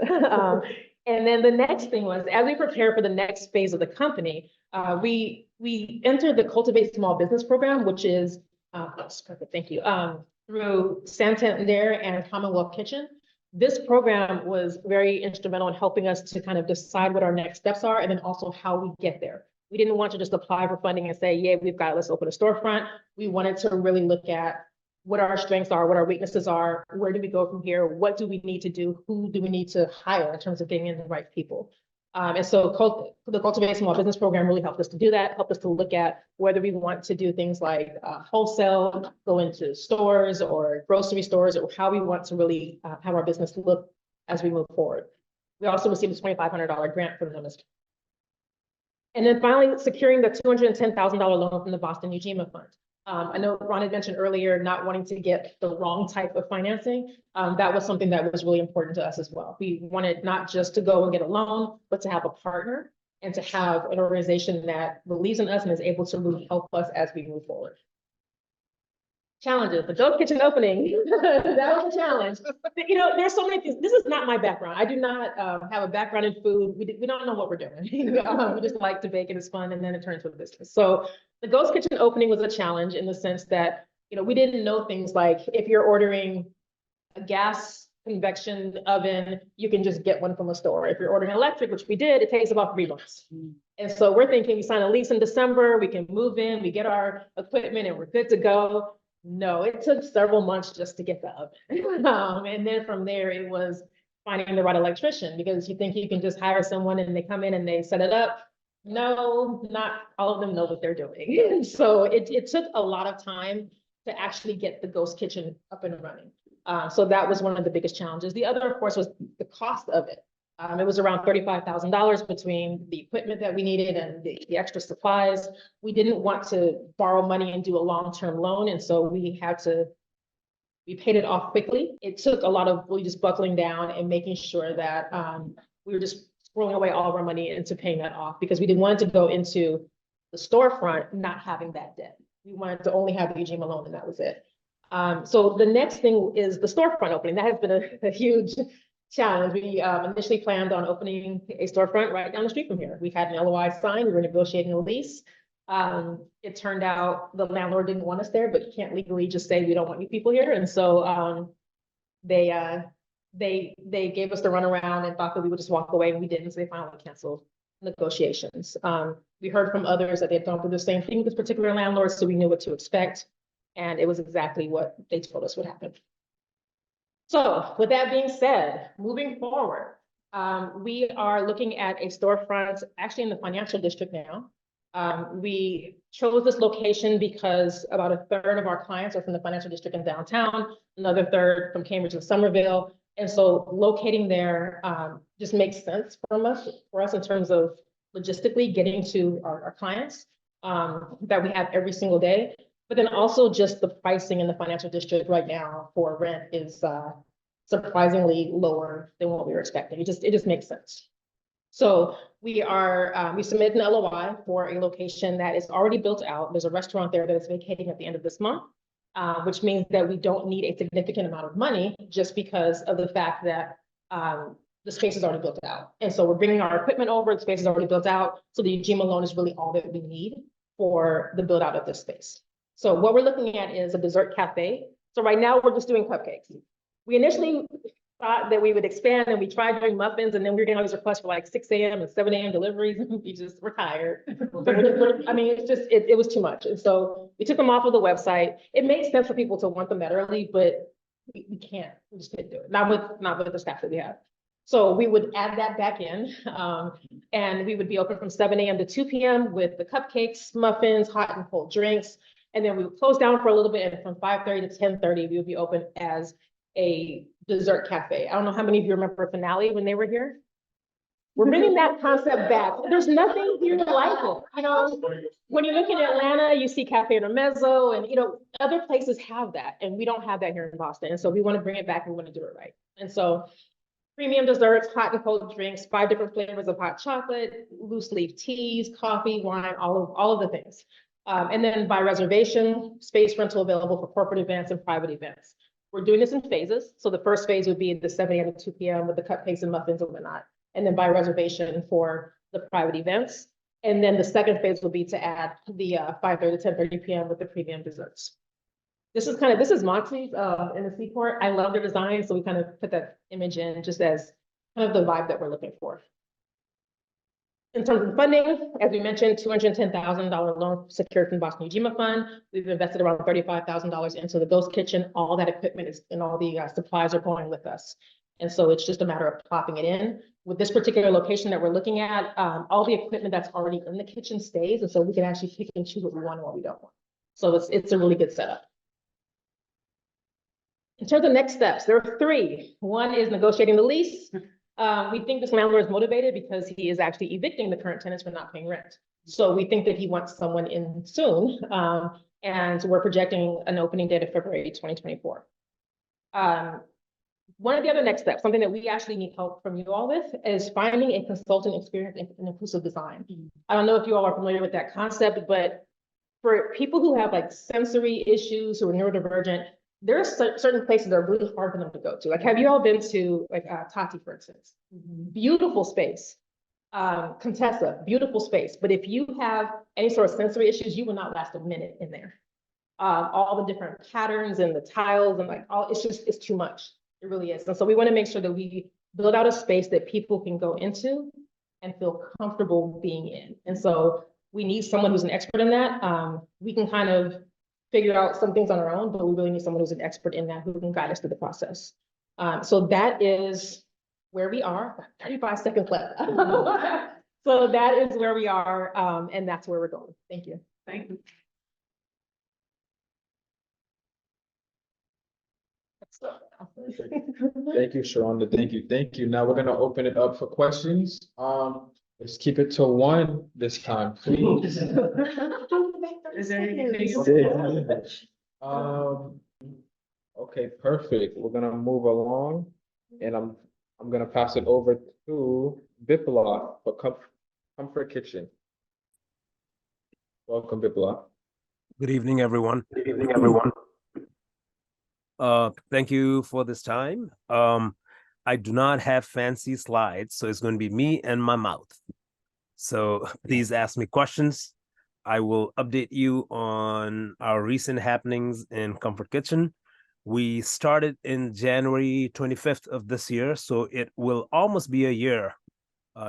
And then the next thing was, as we prepare for the next phase of the company, we entered the Cultivate Small Business Program, which is, perfect, thank you, through Santander and Commonwealth Kitchen. This program was very instrumental in helping us to kind of decide what our next steps are, and then also how we get there. We didn't want to just apply for funding and say, yeah, we've got, let's open a storefront. We wanted to really look at what our strengths are, what our weaknesses are, where do we go from here, what do we need to do, who do we need to hire in terms of getting in the right people. And so the Cultivate Small Business Program really helped us to do that, helped us to look at whether we want to do things like wholesale, go into stores or grocery stores, or how we want to really have our business look as we move forward. We also received a $2,500 grant from them. And then finally, securing the $210,000 loan from the BOSTON UJIMA Fund. I know Ron had mentioned earlier not wanting to get the wrong type of financing. That was something that was really important to us as well. We wanted not just to go and get a loan, but to have a partner and to have an organization that believes in us and is able to really help us as we move forward. Challenges, the ghost kitchen opening, that was a challenge. You know, there's so many things. This is not my background. I do not have a background in food. We don't know what we're doing. We just like to bake and it's fun, and then it turns into a business. So the ghost kitchen opening was a challenge in the sense that, you know, we didn't know things like if you're ordering a gas convection oven, you can just get one from a store. If you're ordering electric, which we did, it takes about 3 months. And so we're thinking we sign a lease in December, we can move in, we get our equipment and we're good to go. No, it took several months just to get the oven. And then from there, it was finding the right electrician, because you think you can just hire someone and they come in and they set it up. No, not all of them know what they're doing. So it took a lot of time to actually get the ghost kitchen up and running. So that was one of the biggest challenges. The other, of course, was the cost of it. It was around $35,000 between the equipment that we needed and the extra supplies. We didn't want to borrow money and do a long-term loan. And so we paid it off quickly. It took a lot of really just buckling down and making sure that we were just throwing away all of our money into paying that off, because we didn't want to go into the storefront not having that debt. We wanted to only have the Ujima loan, and that was it. So the next thing is the storefront opening. That has been a huge challenge. We initially planned on opening a storefront right down the street from here. We had an LOI signed, we were negotiating a lease. It turned out the landlord didn't want us there, but you can't legally just say we don't want you people here. And so they gave us the runaround and thought that we would just walk away, and we didn't. So they finally canceled negotiations. We heard from others that they'd gone through the same thing with this particular landlord, so we knew what to expect. And it was exactly what they told us would happen. So with that being said, moving forward, we are looking at a storefront actually in the financial district now. We chose this location because about a third of our clients are from the financial district in downtown, another third from Cambridge and Somerville. And so locating there just makes sense for us in terms of logistically getting to our clients that we have every single day. But then also just the pricing in the financial district right now for rent is surprisingly lower than what we were expecting. It just makes sense. So we submitted an LOI for a location that is already built out. There's a restaurant there that is vacating at the end of this month, which means that we don't need a significant amount of money just because of the fact that the space is already built out. And so we're bringing our equipment over, the space is already built out. So the Ujima loan is really all that we need for the build out of this space. So what we're looking at is a dessert cafe. So right now we're just doing cupcakes. We initially thought that we would expand, and we tried doing muffins, and then we were getting all these requests for like 6 a.m. and 7 a.m. deliveries. We just were tired. I mean, it was too much. And so we took them off of the website. It makes sense for people to want them that early, but we can't. We just can't do it. Not with the staff that we have. So we would add that back in, and we would be open from 7 a.m. to 2 p.m. with the cupcakes, muffins, hot and cold drinks. And then we would close down for a little bit, and from 5:30 to 10:30, we would be open as a dessert cafe. I don't know how many of you remember Finale when they were here. We're bringing that concept back. There's nothing here like it. You know, when you look in Atlanta, you see Cafe Intermezzo, and you know, other places have that, and we don't have that here in Boston. And so we want to bring it back, and we want to do it right. And so premium desserts, hot and cold drinks, 5 different flavors of hot chocolate, loose leaf teas, coffee, wine, all of the things. And then by reservation, space rental available for corporate events and private events. We're doing this in phases. So the first phase would be the 7 a.m. to 2 p.m. with the cupcakes and muffins and whatnot. And then by reservation for the private events. And then the second phase will be to add the 5:30 to 10:30 p.m. with the premium desserts. This is Monty's in the Seaport. I love the design. So we kind of put that image in just as kind of the vibe that we're looking for. In terms of funding, as we mentioned, $210,000 loan secured from BOSTON UJIMA Fund. We've invested around $35,000 into the ghost kitchen. All that equipment is, and all the supplies are going with us. And so it's just a matter of plopping it in. With this particular location that we're looking at, all the equipment that's already in the kitchen stays. And so we can actually pick and choose what we want and what we don't want. So it's a really good setup. In terms of next steps, there are 3. One is negotiating the lease. We think this landlord is motivated because he is actually evicting the current tenants for not paying rent. So we think that he wants someone in soon, and we're projecting an opening date of February 2024. One of the other next steps, something that we actually need help from you all with, is finding a consultant experience in inclusive design. I don't know if you all are familiar with that concept, but for people who have like sensory issues, who are neurodivergent, there are certain places that are really hard for them to go to. Like, have you all been to like Tati, for instance? Beautiful space. Contessa, beautiful space. But if you have any sort of sensory issues, you will not last a minute in there. All the different patterns and the tiles and like it's too much. It really is. And so we want to make sure that we build out a space that people can go into and feel comfortable being in. And so we need someone who's an expert in that. We can kind of figure out some things on our own, but we really need someone who's an expert in that who can guide us through the process. So that is where we are. 35 seconds left. So that is where we are, and that's where we're going. Thank you. Thank you. Thank you, Sharonda. Thank you. Now we're gonna open it up for questions. Let's keep it to one this time, please. Is there anything? Okay, perfect. We're gonna move along, and I'm gonna pass it over to Bipala for Comfort Kitchen. Welcome, Bipala. Good evening, everyone. Thank you for this time. I do not have fancy slides, so it's going to be me and my mouth. So please ask me questions. I will update you on our recent happenings in Comfort Kitchen. We started in January 25th of this year, so it will almost be a year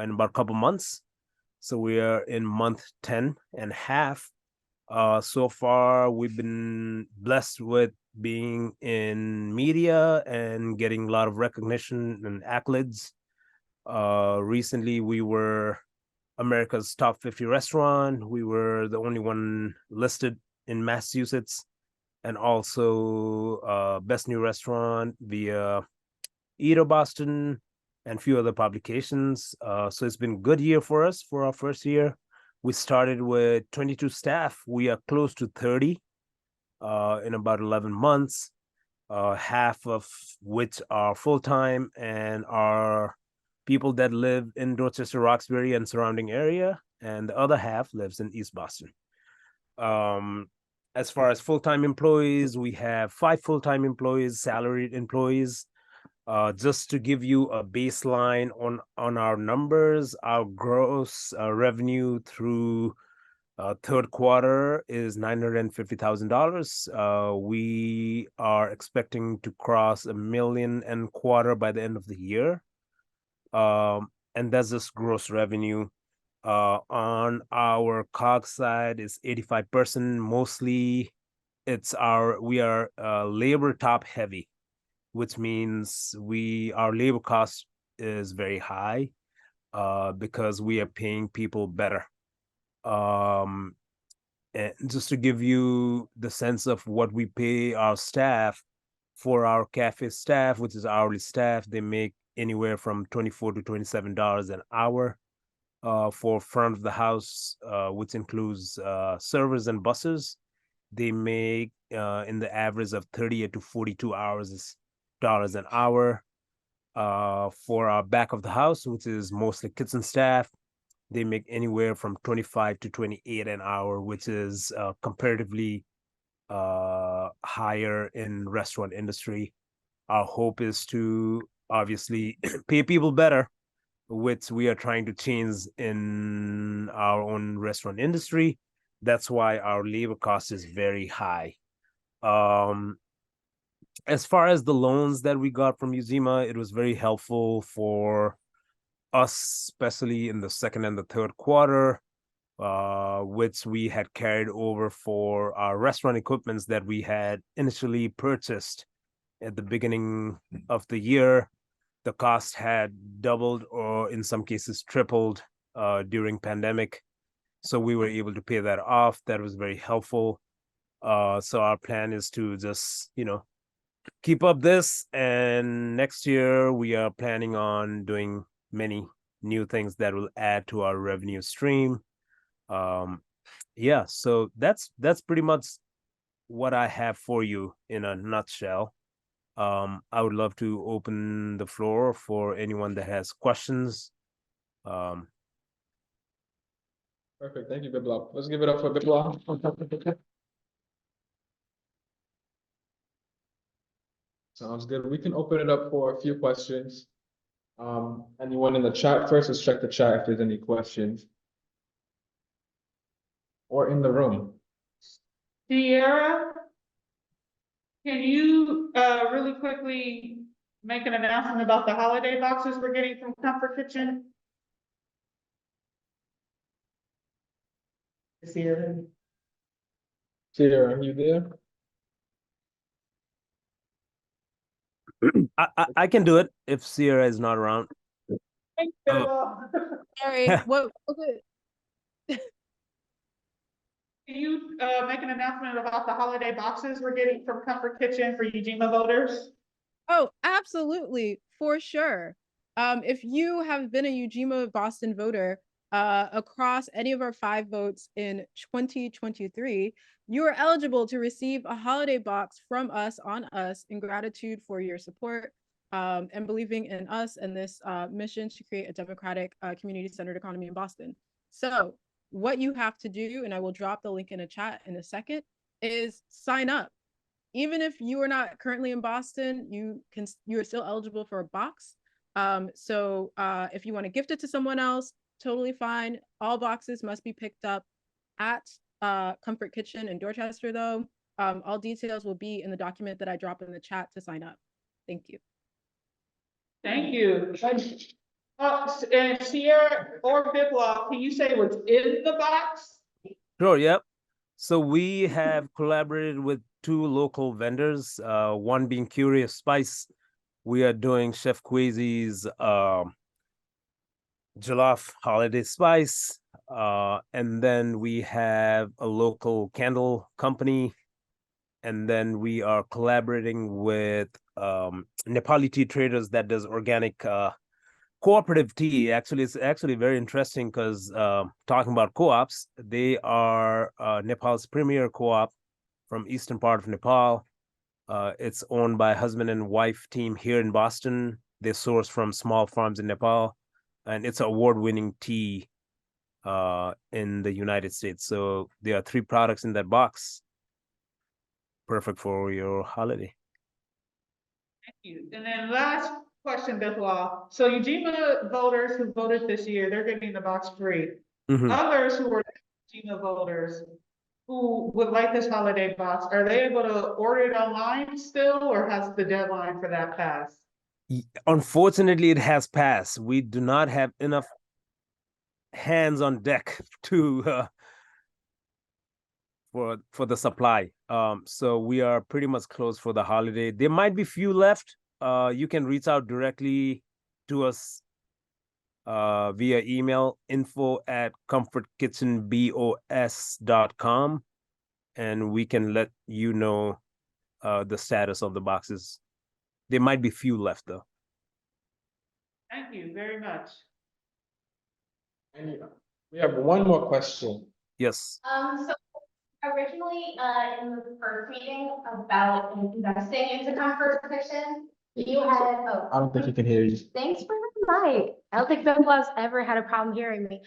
in about a couple months. So we are in month 10 and a half. So far, we've been blessed with being in media and getting a lot of recognition and accolades. Recently, we were America's top 50 restaurant. We were the only one listed in Massachusetts, and also best new restaurant via Eat Boston and a few other publications. So it's been a good year for us for our first year. We started with 22 staff. We are close to 30 in about 11 months, half of which are full-time and are people that live in Dorchester, Roxbury and surrounding area, and the other half lives in East Boston. As far as full-time employees, we have 5 full-time employees, salaried employees. Just to give you a baseline on our numbers, our gross revenue through third quarter is $950,000. We are expecting to cross $1.25 million by the end of the year. And that's just gross revenue. On our COGS side is 85%. Mostly we are labor top heavy, which means our labor cost is very high because we are paying people better. And just to give you the sense of what we pay our staff, for our cafe staff, which is hourly staff, they make anywhere from $24 to $27 an hour. For front of the house, which includes servers and bussers, they make in the average of 30 to 42 dollars an hour. For our back of the house, which is mostly kitchen staff, they make anywhere from 25 to 28 an hour, which is comparatively higher in restaurant industry. Our hope is to obviously pay people better, which we are trying to change in our own restaurant industry. That's why our labor cost is very high. As far as the loans that we got from Ujima, it was very helpful for us, especially in the second and the third quarter, which we had carried over for our restaurant equipments that we had initially purchased at the beginning of the year. The cost had doubled or in some cases tripled during pandemic. So we were able to pay that off. That was very helpful. So our plan is to just, keep up this, and next year we are planning on doing many new things that will add to our revenue stream. Yeah, so that's pretty much what I have for you in a nutshell. I would love to open the floor for anyone that has questions. Perfect. Thank you, Biplop. Let's give it up for Biplop. Sounds good. We can open it up for a few questions. Anyone in the chat first? Let's check the chat if there's any questions. Or in the room. Sierra, can you really quickly make an announcement about the holiday boxes we're getting from Comfort Kitchen? Sierra. Sierra, are you there? I can do it if Sierra is not around. Thank you. Sorry, what was it? Can you make an announcement about the holiday boxes we're getting from Comfort Kitchen for Ujima voters? Oh, absolutely, for sure. If you have been a Ujima Boston voter across any of our 5 votes in 2023, you are eligible to receive a holiday box from us on us in gratitude for your support and believing in us and this mission to create a democratic, community-centered economy in Boston. So what you have to do, and I will drop the link in a chat in a second, is sign up. Even if you are not currently in Boston, you are still eligible for a box. So if you want to gift it to someone else, totally fine. All boxes must be picked up at Comfort Kitchen in Dorchester, though. All details will be in the document that I drop in the chat to sign up. Thank you. Thank you. And Sierra or Biplop, can you say what's in the box? Sure, yep. So we have collaborated with 2 local vendors, one being Curious Spice. We are doing Chef Kwesi's Jollof Holiday Spice. And then we have a local candle company. And then we are collaborating with Nepali tea traders that does organic cooperative tea. Actually, it's actually very interesting because talking about co-ops, they are Nepal's premier co-op from eastern part of Nepal. It's owned by a husband and wife team here in Boston. They source from small farms in Nepal, and it's award-winning tea in the United States. So there are 3 products in that box. Perfect for your holiday. Thank you. And then last question, Biplop. So Ujima voters who voted this year, they're getting the box free. Others who were Ujima voters who would like this holiday box, are they able to order it online still, or has the deadline for that passed? Unfortunately, it has passed. We do not have enough hands on deck to for the supply. So we are pretty much closed for the holiday. There might be few left. You can reach out directly to us via email, info@comfortkitchenbos.com, and we can let you know the status of the boxes. There might be few left though. Thank you very much. And we have one more question. Yes. So originally, in the first meeting about investing into Comfort Kitchen, you had, I don't think he can hear you. thanks for the mic. I don't think Biplop's ever had a problem hearing me.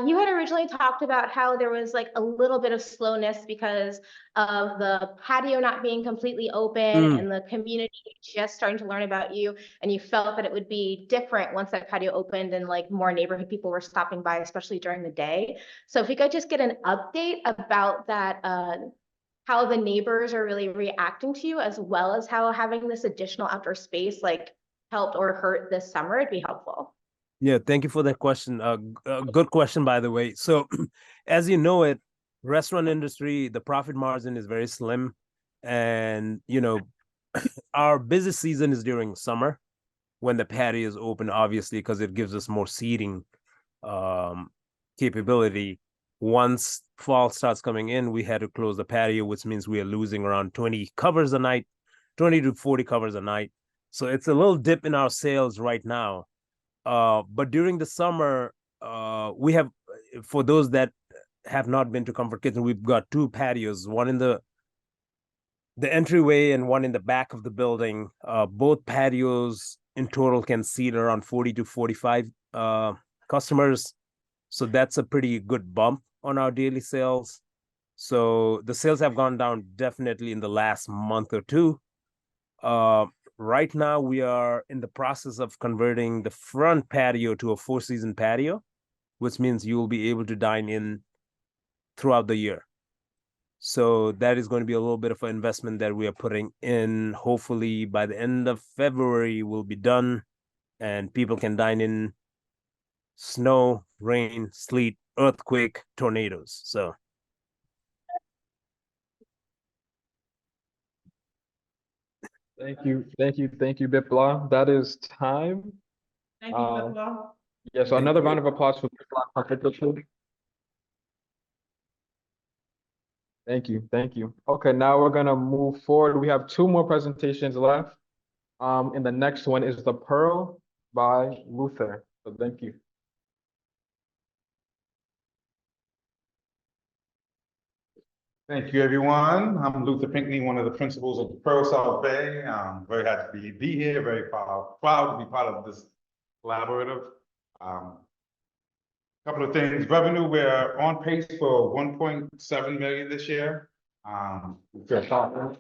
You had originally talked about how there was like a little bit of slowness because of the patio not being completely open and the community just starting to learn about you, and you felt that it would be different once that patio opened and like more neighborhood people were stopping by, especially during the day. So if you could just get an update about that, how the neighbors are really reacting to you, as well as how having this additional outdoor space like helped or hurt this summer, it'd be helpful. Yeah, thank you for that question. Good question, by the way. So, as you know it, restaurant industry, the profit margin is very slim, and our busy season is during summer when the patio is open, obviously, because it gives us more seating capability. once fall starts coming in, we had to close the patio, which means we are losing around 20 covers a night, 20 to 40 covers a night. So it's a little dip in our sales right now. But during the summer, we have, for those that have not been to Comfort Kitchen, we've got two patios, one in the entryway and one in the back of the building. Both patios in total can seat around 40 to 45 customers. So that's a pretty good bump on our daily sales. So the sales have gone down definitely in the last month or two. Right now, we are in the process of converting the front patio to a four-season patio, which means you will be able to dine in throughout the year. So that is going to be a little bit of an investment that we are putting in. Hopefully by the end of February, we'll be done and people can dine in snow, rain, sleet, earthquake, tornadoes. So Thank you, Bipla. That is time. Thank you, Bipla. Yeah, so another round of applause for Bipla. Thank you. Okay, now we're gonna move forward. We have two more presentations left. And the next one is The Pearl by Luther. So thank you. Thank you, everyone. I'm Luther Pinkney, one of the principals of the Pearl South Bay. I'm very happy to be here, very proud to be part of this collaborative. Couple of things. Revenue, we're on pace for 1.7 million this year. We feel confident.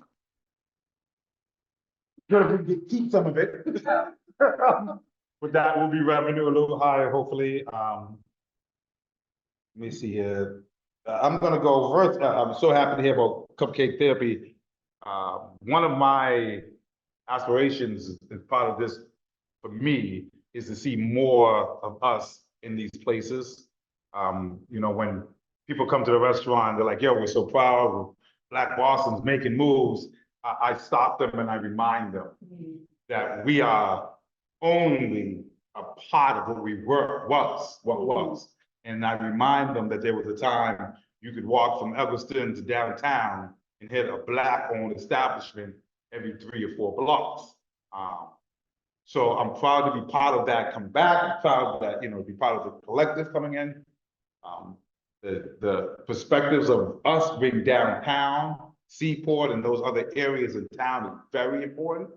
Good if we can keep some of it. With that will be revenue a little higher, hopefully. Let me see here. I'm going to go first. I'm so happy to hear about Cupcake Therapy. One of my aspirations as part of this for me is to see more of us in these places. You know, when people come to the restaurant, they're like, yo, we're so proud. Black Boston's making moves. I stop them and I remind them that we are only a part of what we was. And I remind them that there was a time you could walk from Eggleston to downtown and hit a Black-owned establishment every 3 or 4 blocks. So I'm proud to be part of that come back. I'm proud that, be part of the collective coming in. The perspectives of us being downtown, Seaport, and those other areas in town is very important.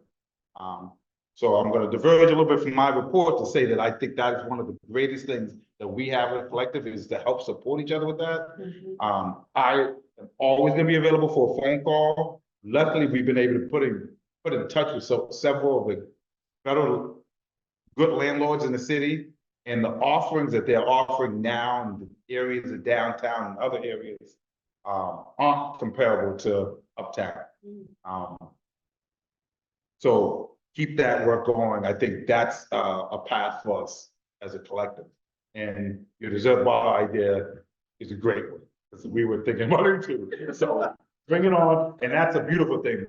So I'm going to diverge a little bit from my report to say that I think that is one of the greatest things that we have in a collective is to help support each other with that. I am always going to be available for a phone call. Luckily, we've been able to put in touch with several of the federal good landlords in the city, and the offerings that they're offering now in the areas of downtown and other areas aren't comparable to uptown. So keep that work going. I think that's a path for us as a collective. And your dessert bar idea is a great one, because we were thinking about it too. So bring it on, and that's a beautiful thing,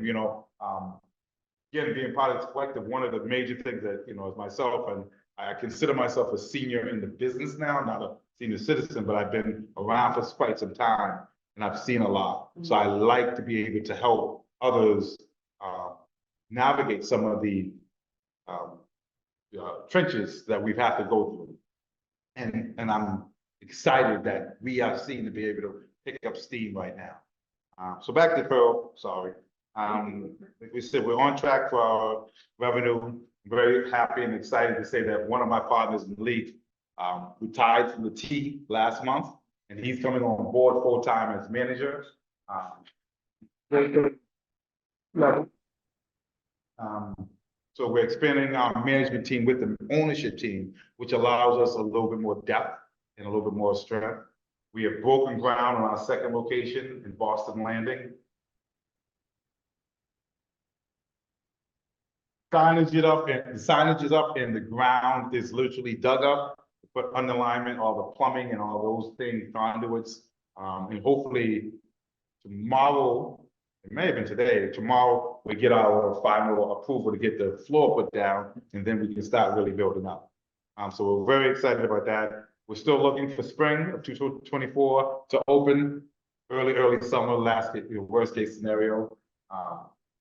Again, being part of this collective, one of the major things that, as myself, and I consider myself a senior in the business now, not a senior citizen, but I've been around for quite some time and I've seen a lot. So I like to be able to help others navigate some of the trenches that we've had to go through. And I'm excited that we are seen to be able to pick up steam right now. So back to Pearl, sorry. Like we said, we're on track for our revenue. I'm very happy and excited to say that one of my partners, Malik, retired from the T last month, and he's coming on board full-time as manager. So we're expanding our management team with the ownership team, which allows us a little bit more depth and a little bit more strength. We have broken ground on our second location in Boston Landing. Signage is up and the ground is literally dug up, put underlayment, all the plumbing and all those things, conduits. And hopefully tomorrow, it may have been today, tomorrow we get our final approval to get the floor put down, and then we can start really building up. So we're very excited about that. We're still looking for spring of 2024 to open early summer, worst case scenario.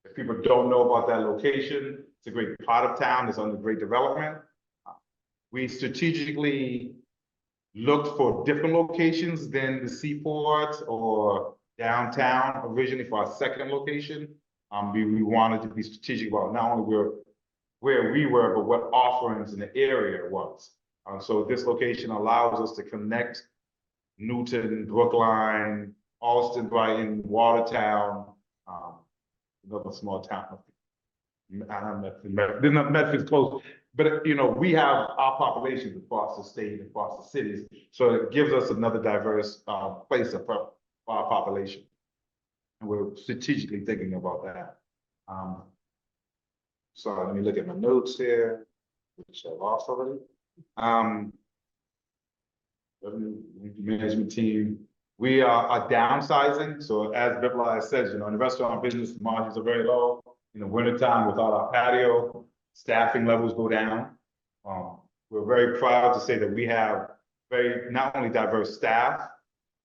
If people don't know about that location, it's a great part of town. It's under great development. We strategically looked for different locations than the seaport or downtown originally for our second location. We wanted to be strategic about not only where we were, but what offerings in the area was. So this location allows us to connect Newton, Brookline, Alston, Brighton, Watertown, another small town. Medford's close, but we have our populations across the state, across the cities, so it gives us another diverse place for our population, and we're strategically thinking about that. So let me look at my notes here, which I've lost already. Management team, we are downsizing. So as Bipla says, in restaurant business, margins are very low. In the wintertime, without our patio, staffing levels go down. We're very proud to say that we have not only diverse staff,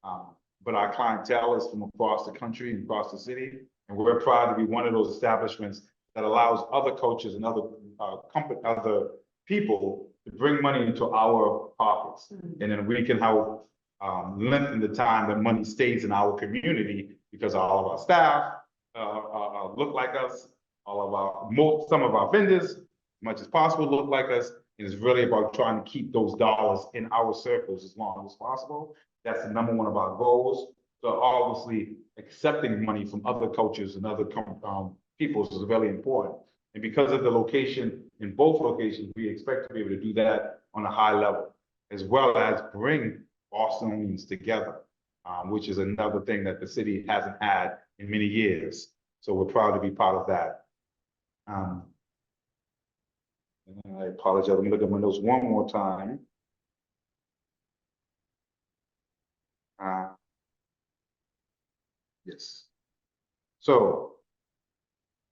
but our clientele is from across the country and across the city. And we're proud to be one of those establishments that allows other coaches and other people to bring money into our pockets. And then we can help lengthen the time that money stays in our community, because all of our staff look like us, some of our vendors, as much as possible, look like us. And it's really about trying to keep those dollars in our circles as long as possible. That's the number one of our goals. So obviously accepting money from other coaches and other peoples is really important. And because of the location, in both locations, we expect to be able to do that on a high level, as well as bring Bostonians together, which is another thing that the city hasn't had in many years. So we're proud to be part of that. And I apologize, let me look at my notes one more time. Yes. So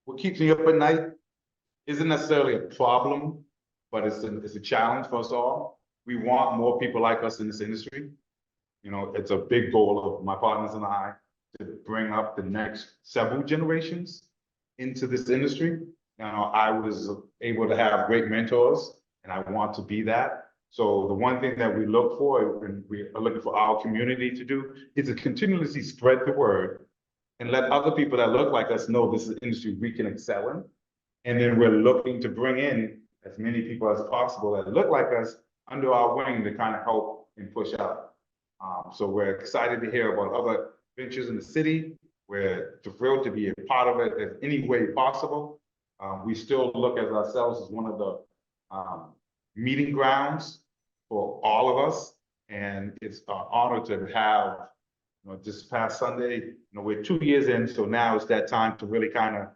what keeps me up at night isn't necessarily a problem, but it's a challenge for us all. We want more people like us in this industry. It's a big goal of my partners and I to bring up the next several generations into this industry. I was able to have great mentors, and I want to be that. So the one thing that we look for, and we are looking for our community to do, is to continuously spread the word and let other people that look like us know this is an industry we can excel in. And then we're looking to bring in as many people as possible that look like us under our wing to kind of help and push out. So we're excited to hear about other ventures in the city. We're thrilled to be a part of it in any way possible. We still look at ourselves as one of the meeting grounds for all of us. And it's an honor to have, this past Sunday, we're 2 years in, so now it's that time to really kind of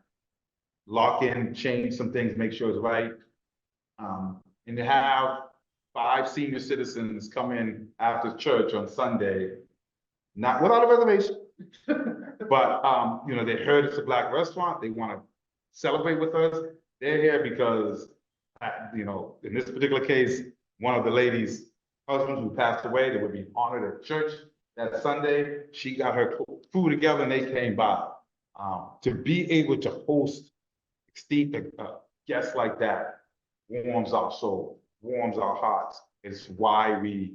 lock in, change some things, make sure it's right. And to have 5 senior citizens come in after church on Sunday, not without a reservation, but they heard it's a Black restaurant, they want to celebrate with us. They're here because, in this particular case, one of the ladies' husbands who passed away, that would be honored at church that Sunday. She got her food together and they came by. To be able to host guests like that warms our soul, warms our hearts. It's why we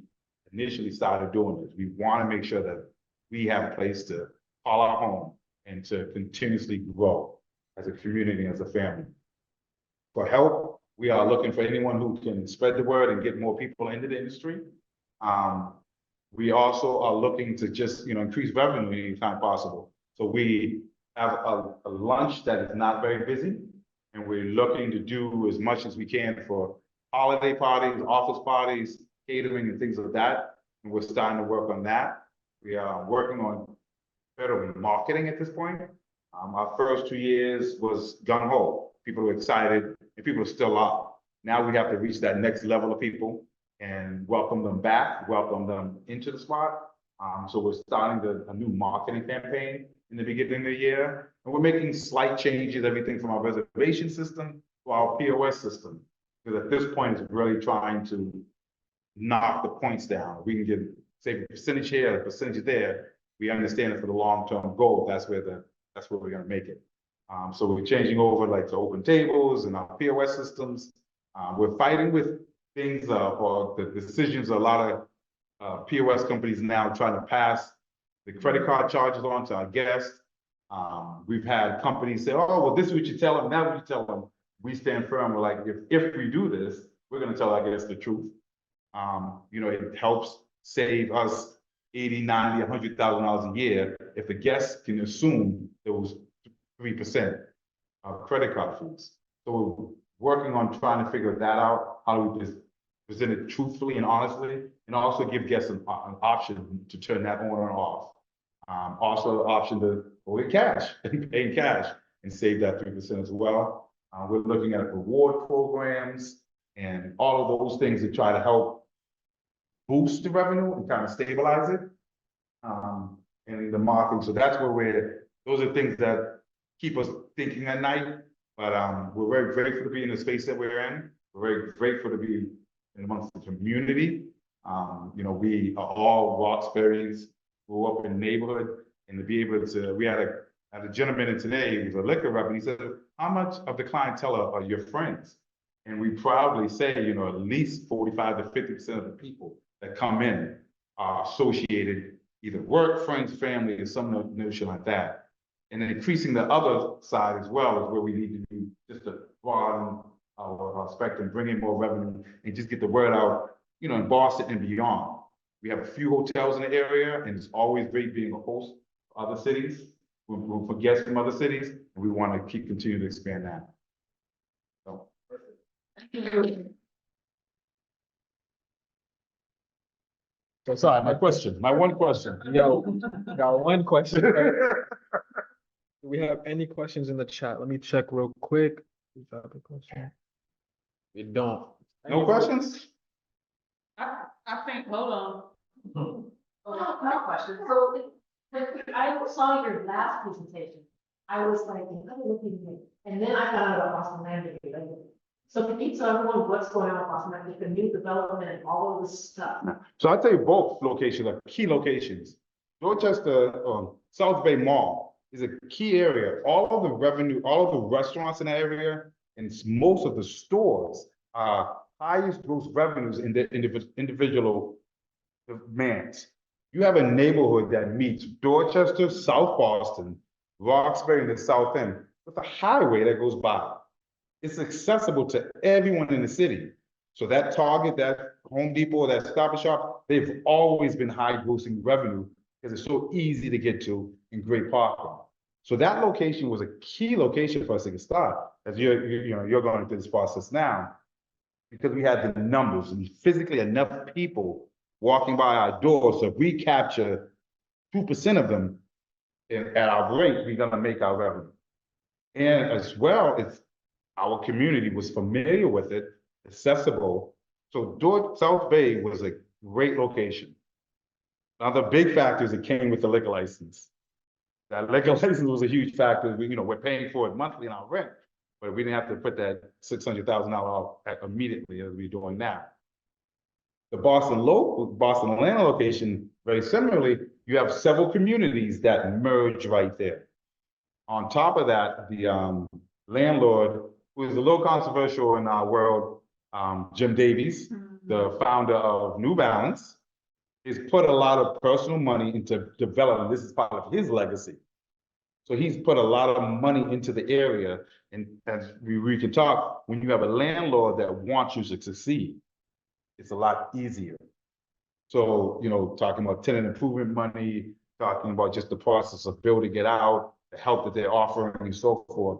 initially started doing this. We want to make sure that we have a place to call our home and to continuously grow as a community, as a family. For help, we are looking for anyone who can spread the word and get more people into the industry. We also are looking to just increase revenue anytime possible. So we have a lunch that is not very busy, and we're looking to do as much as we can for holiday parties, office parties, catering, and things like that. And we're starting to work on that. We are working on better marketing at this point. Our first 2 years was gung-ho. People were excited, and people are still up. Now we have to reach that next level of people and welcome them back, welcome them into the spot. So we're starting a new marketing campaign in the beginning of the year. And we're making slight changes, everything from our reservation system to our POS system. Because at this point, it's really trying to knock the points down. We can get, say, a percentage here, a percentage there. We understand it for the long-term goal. That's where we're gonna make it. So we're changing over like to open tables and our POS systems. We're fighting with things, or the decisions a lot of POS companies now trying to pass the credit card charges on to our guests. We've had companies say, oh, well, this is what you tell them, that's what you tell them. We stand firm. We're like, if we do this, we're gonna tell our guests the truth. You know, it helps save us $80, $90, $100,000 a year if the guest can assume it was 3% of credit card fees. So we're working on trying to figure that out. How do we just present it truthfully and honestly, and also give guests an option to turn that on or off. Also an option to go in cash and pay in cash and save that 3% as well. We're looking at reward programs and all of those things to try to help boost the revenue and kind of stabilize it. And the marketing. So that's where those are things that keep us thinking at night. But we're very grateful to be in the space that we're in. We're very grateful to be amongst the community. You know, we are all Roxbury's, grew up in the neighborhood, and to be able to, we had a gentleman in today, he was a liquor rep, and he said, how much of the clientele are your friends? And we proudly say, you know, at least 45 to 50% of the people that come in are associated, either work, friends, family, or some notion like that. And then increasing the other side as well is where we need to do just to broaden our spectrum, bring in more revenue, and just get the word out, you know, in Boston and beyond. We have a few hotels in the area, and it's always great being a host for other cities, for guests from other cities, and we want to continue to expand that. So. So sorry, my one question. Yo, got one question. Do we have any questions in the chat? Let me check real quick. We have a question. We don't. No questions? I think, hold on. My question. So I saw your last presentation. I was like, I'm looking at it. And then I found out about Boston Land. So can you tell everyone what's going on with Boston Land, the new development and all of this stuff? So I'll tell you both locations are key locations. Dorchester, South Bay Mall is a key area. All of the revenue, all of the restaurants in that area, and most of the stores are highest gross revenues in the individual demands. You have a neighborhood that meets Dorchester, South Boston, Roxbury, and the South End with a highway that goes by. It's accessible to everyone in the city. So that Target, that Home Depot, that Stop and Shop, they've always been high grossing revenue because it's so easy to get to and great parking. So that location was a key location for us to get started. As you're going through this process now, because we had the numbers and physically enough people walking by our doors. So if we capture 2% of them at our rate, we're gonna make our revenue. And as well, it's our community was familiar with it, accessible. So South Bay was a great location. Now the big factor is it came with the liquor license. That liquor license was a huge factor. We're paying for it monthly in our rent, but we didn't have to put that $600,000 immediately as we're doing now. The Boston Atlanta location, very similarly, you have several communities that merge right there. On top of that, the landlord, who is a little controversial in our world, Jim Davies, the founder of New Balance, has put a lot of personal money into developing. This is part of his legacy. So he's put a lot of money into the area. And as we can talk, when you have a landlord that wants you to succeed, it's a lot easier. So, talking about tenant improvement money, talking about just the process of building it out, the help that they're offering and so forth.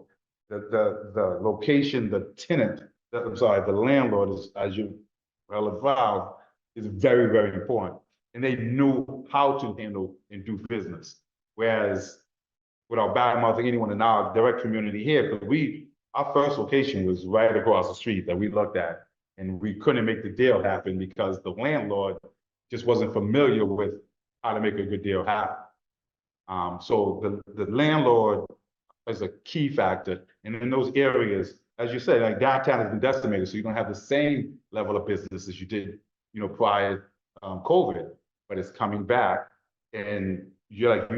The location, the tenant, the landlord is, as you well advised, is very, very important. And they knew how to handle and do business. Whereas without badmouthing anyone in our direct community here, because our first location was right across the street that we looked at, and we couldn't make the deal happen because the landlord just wasn't familiar with how to make a good deal happen. So the landlord is a key factor. And in those areas, as you said, like downtown has been decimated, so you don't have the same level of business as you did, prior COVID, but it's coming back. And you're like,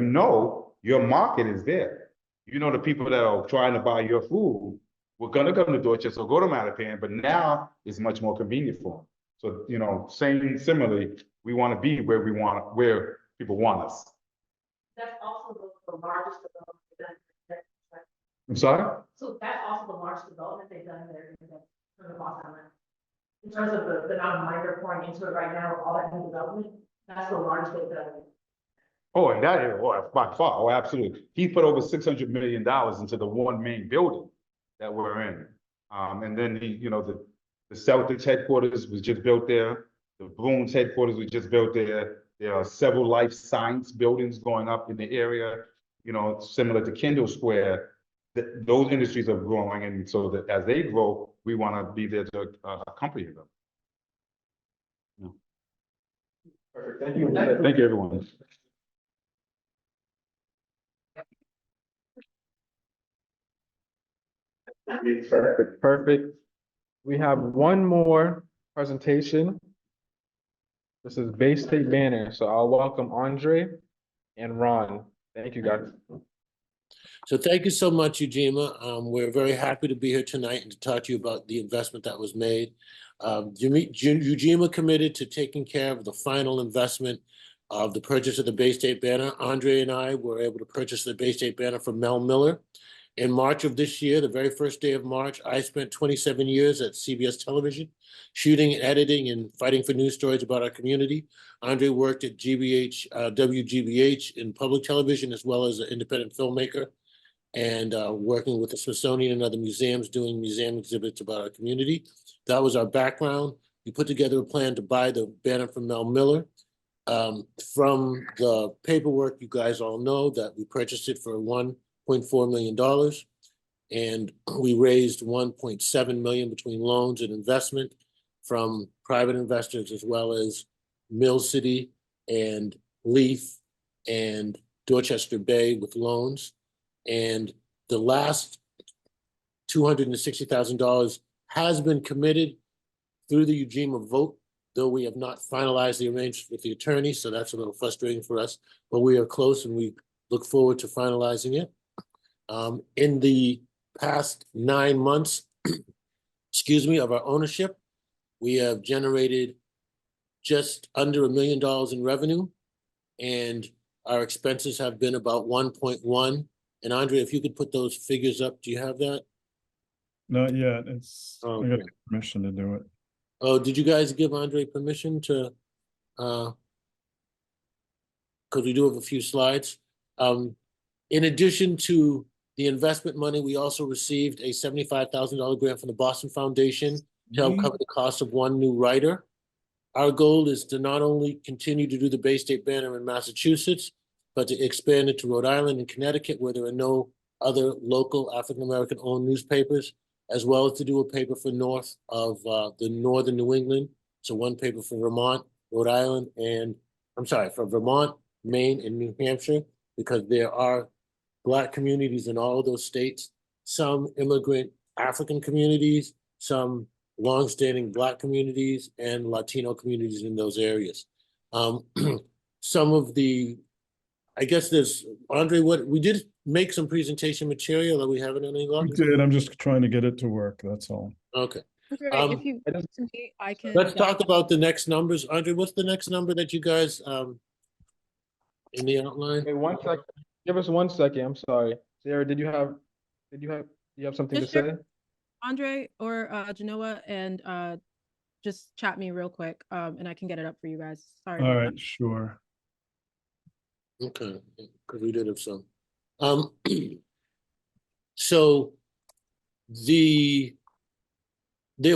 your market is there. The people that are trying to buy your food were gonna come to Dorchester or go to Mattapan, but now it's much more convenient for them. So, similarly, we want to be where people want us. That's also the largest development they've done. I'm sorry? So that's also the largest development they've done there in the Boston area. In terms of the amount of money they're pouring into it right now with all that new development, that's the largest they've done. Oh, and that area, by far, oh, absolutely. He put over $600 million into the one main building that we're in. And then the Celtics headquarters was just built there. The Bruins headquarters was just built there. There are several life science buildings going up in the area, similar to Kendall Square. Those industries are growing, and so that as they grow, we want to be there to accompany them. Yeah. Perfect. Thank you. Thank you, everyone. Perfect. We have one more presentation. This is Baystate Banner. So I'll welcome Andre and Ron. Thank you, guys. So thank you so much, Ujima. We're very happy to be here tonight and to talk to you about the investment that was made. Ujima committed to taking care of the final investment of the purchase of the Baystate Banner. Andre and I were able to purchase the Baystate Banner from Mel Miller. In March of this year, the very first day of March, I spent 27 years at CBS Television, shooting, editing, and fighting for news stories about our community. Andre worked at WGBH in public television, as well as an independent filmmaker, and working with the Smithsonian and other museums, doing museum exhibits about our community. That was our background. We put together a plan to buy the banner from Mel Miller. From the paperwork, you guys all know that we purchased it for $1.4 million, and we raised $1.7 million between loans and investment from private investors, as well as Mill City and Leaf and Dorchester Bay with loans. And the last $260,000 has been committed through the Ujima vote, though we have not finalized the arrangement with the attorney, so that's a little frustrating for us, but we are close and we look forward to finalizing it. In the past 9 months, of our ownership, we have generated just under $1 million in revenue, and our expenses have been about 1.1. And Andre, if you could put those figures up, do you have that? Not yet. It's I Okay. got permission to do it. Oh, did you guys give Andre permission to, because we do have a few slides. In addition to the investment money, we also received a $75,000 grant from the Boston Foundation to help cover the cost of one new writer. Our goal is to not only continue to do the Baystate Banner in Massachusetts, but to expand it to Rhode Island and Connecticut, where there are no other local African-American owned newspapers, as well as to do a paper for north of the northern New England. So one paper for Vermont, Rhode Island, and for Vermont, Maine, and New Hampshire, because there are Black communities in all of those states, some immigrant African communities, some longstanding Black communities, and Latino communities in those areas. Some of the, I guess there's, Andre, we did make some presentation material. Are we having any luck? We did. I'm just trying to get it to work. That's all. Okay. Andre, if you I can. Let's talk about the next numbers. Andre, what's the next number that you guys in the outline? Hey, 1 second. Give us 1 second. I'm sorry. Sarah, did you have something to say? Andre or Genoa, and just chat me real quick, and I can get it up for you guys. Sorry. All right, sure. Okay, because we did have some. So there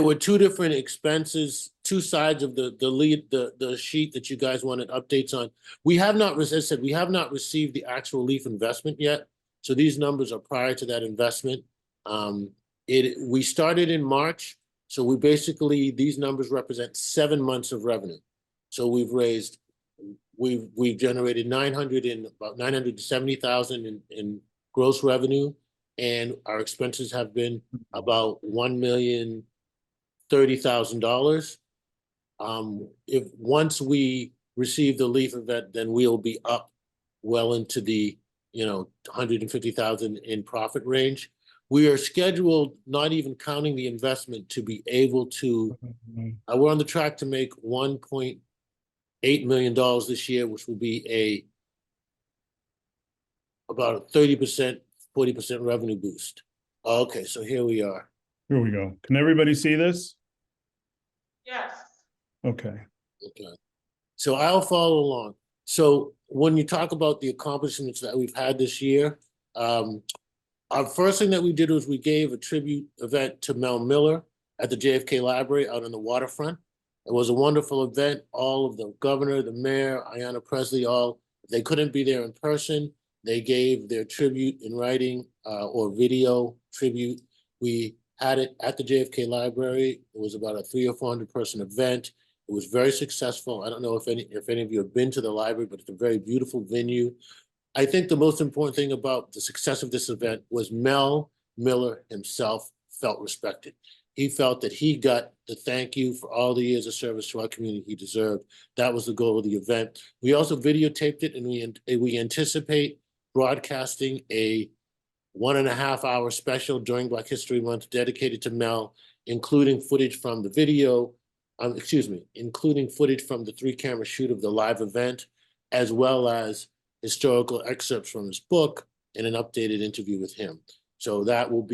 were two different expenses, two sides of the sheet that you guys wanted updates on. We have not, as I said, we have not received the actual Leaf investment yet. So these numbers are prior to that investment. We started in March. So we basically, these numbers represent 7 months of revenue. So we've generated about 970,000 in gross revenue, and our expenses have been about $1,030,000. If once we receive the LEAF event, then we'll be up well into the 150,000 in profit range. We are scheduled, not even counting the investment, to be able to. We're on the track to make $1.8 million this year, which will be about a 30%, 40% revenue boost. Okay, so here we are. Here we go. Can everybody see this? Yes. Okay. Okay. So I'll follow along. So when you talk about the accomplishments that we've had this year, our first thing that we did was we gave a tribute event to Mel Miller at the JFK Library out on the waterfront. It was a wonderful event. All of the governor, the mayor, Ayanna Pressley, they couldn't be there in person. They gave their tribute in writing or video tribute. We had it at the JFK Library. It was about a 300 or 400 person event. It was very successful. I don't know if any of you have been to the library, but it's a very beautiful venue. I think the most important thing about the success of this event was Mel Miller himself felt respected. He felt that he got the thank you for all the years of service to our community he deserved. That was the goal of the event. We also videotaped it, and we anticipate broadcasting a 1.5 hour special during Black History Month dedicated to Mel, including footage from the video, including footage from the 3-camera shoot of the live event, as well as historical excerpts from his book and an updated interview with him. So that will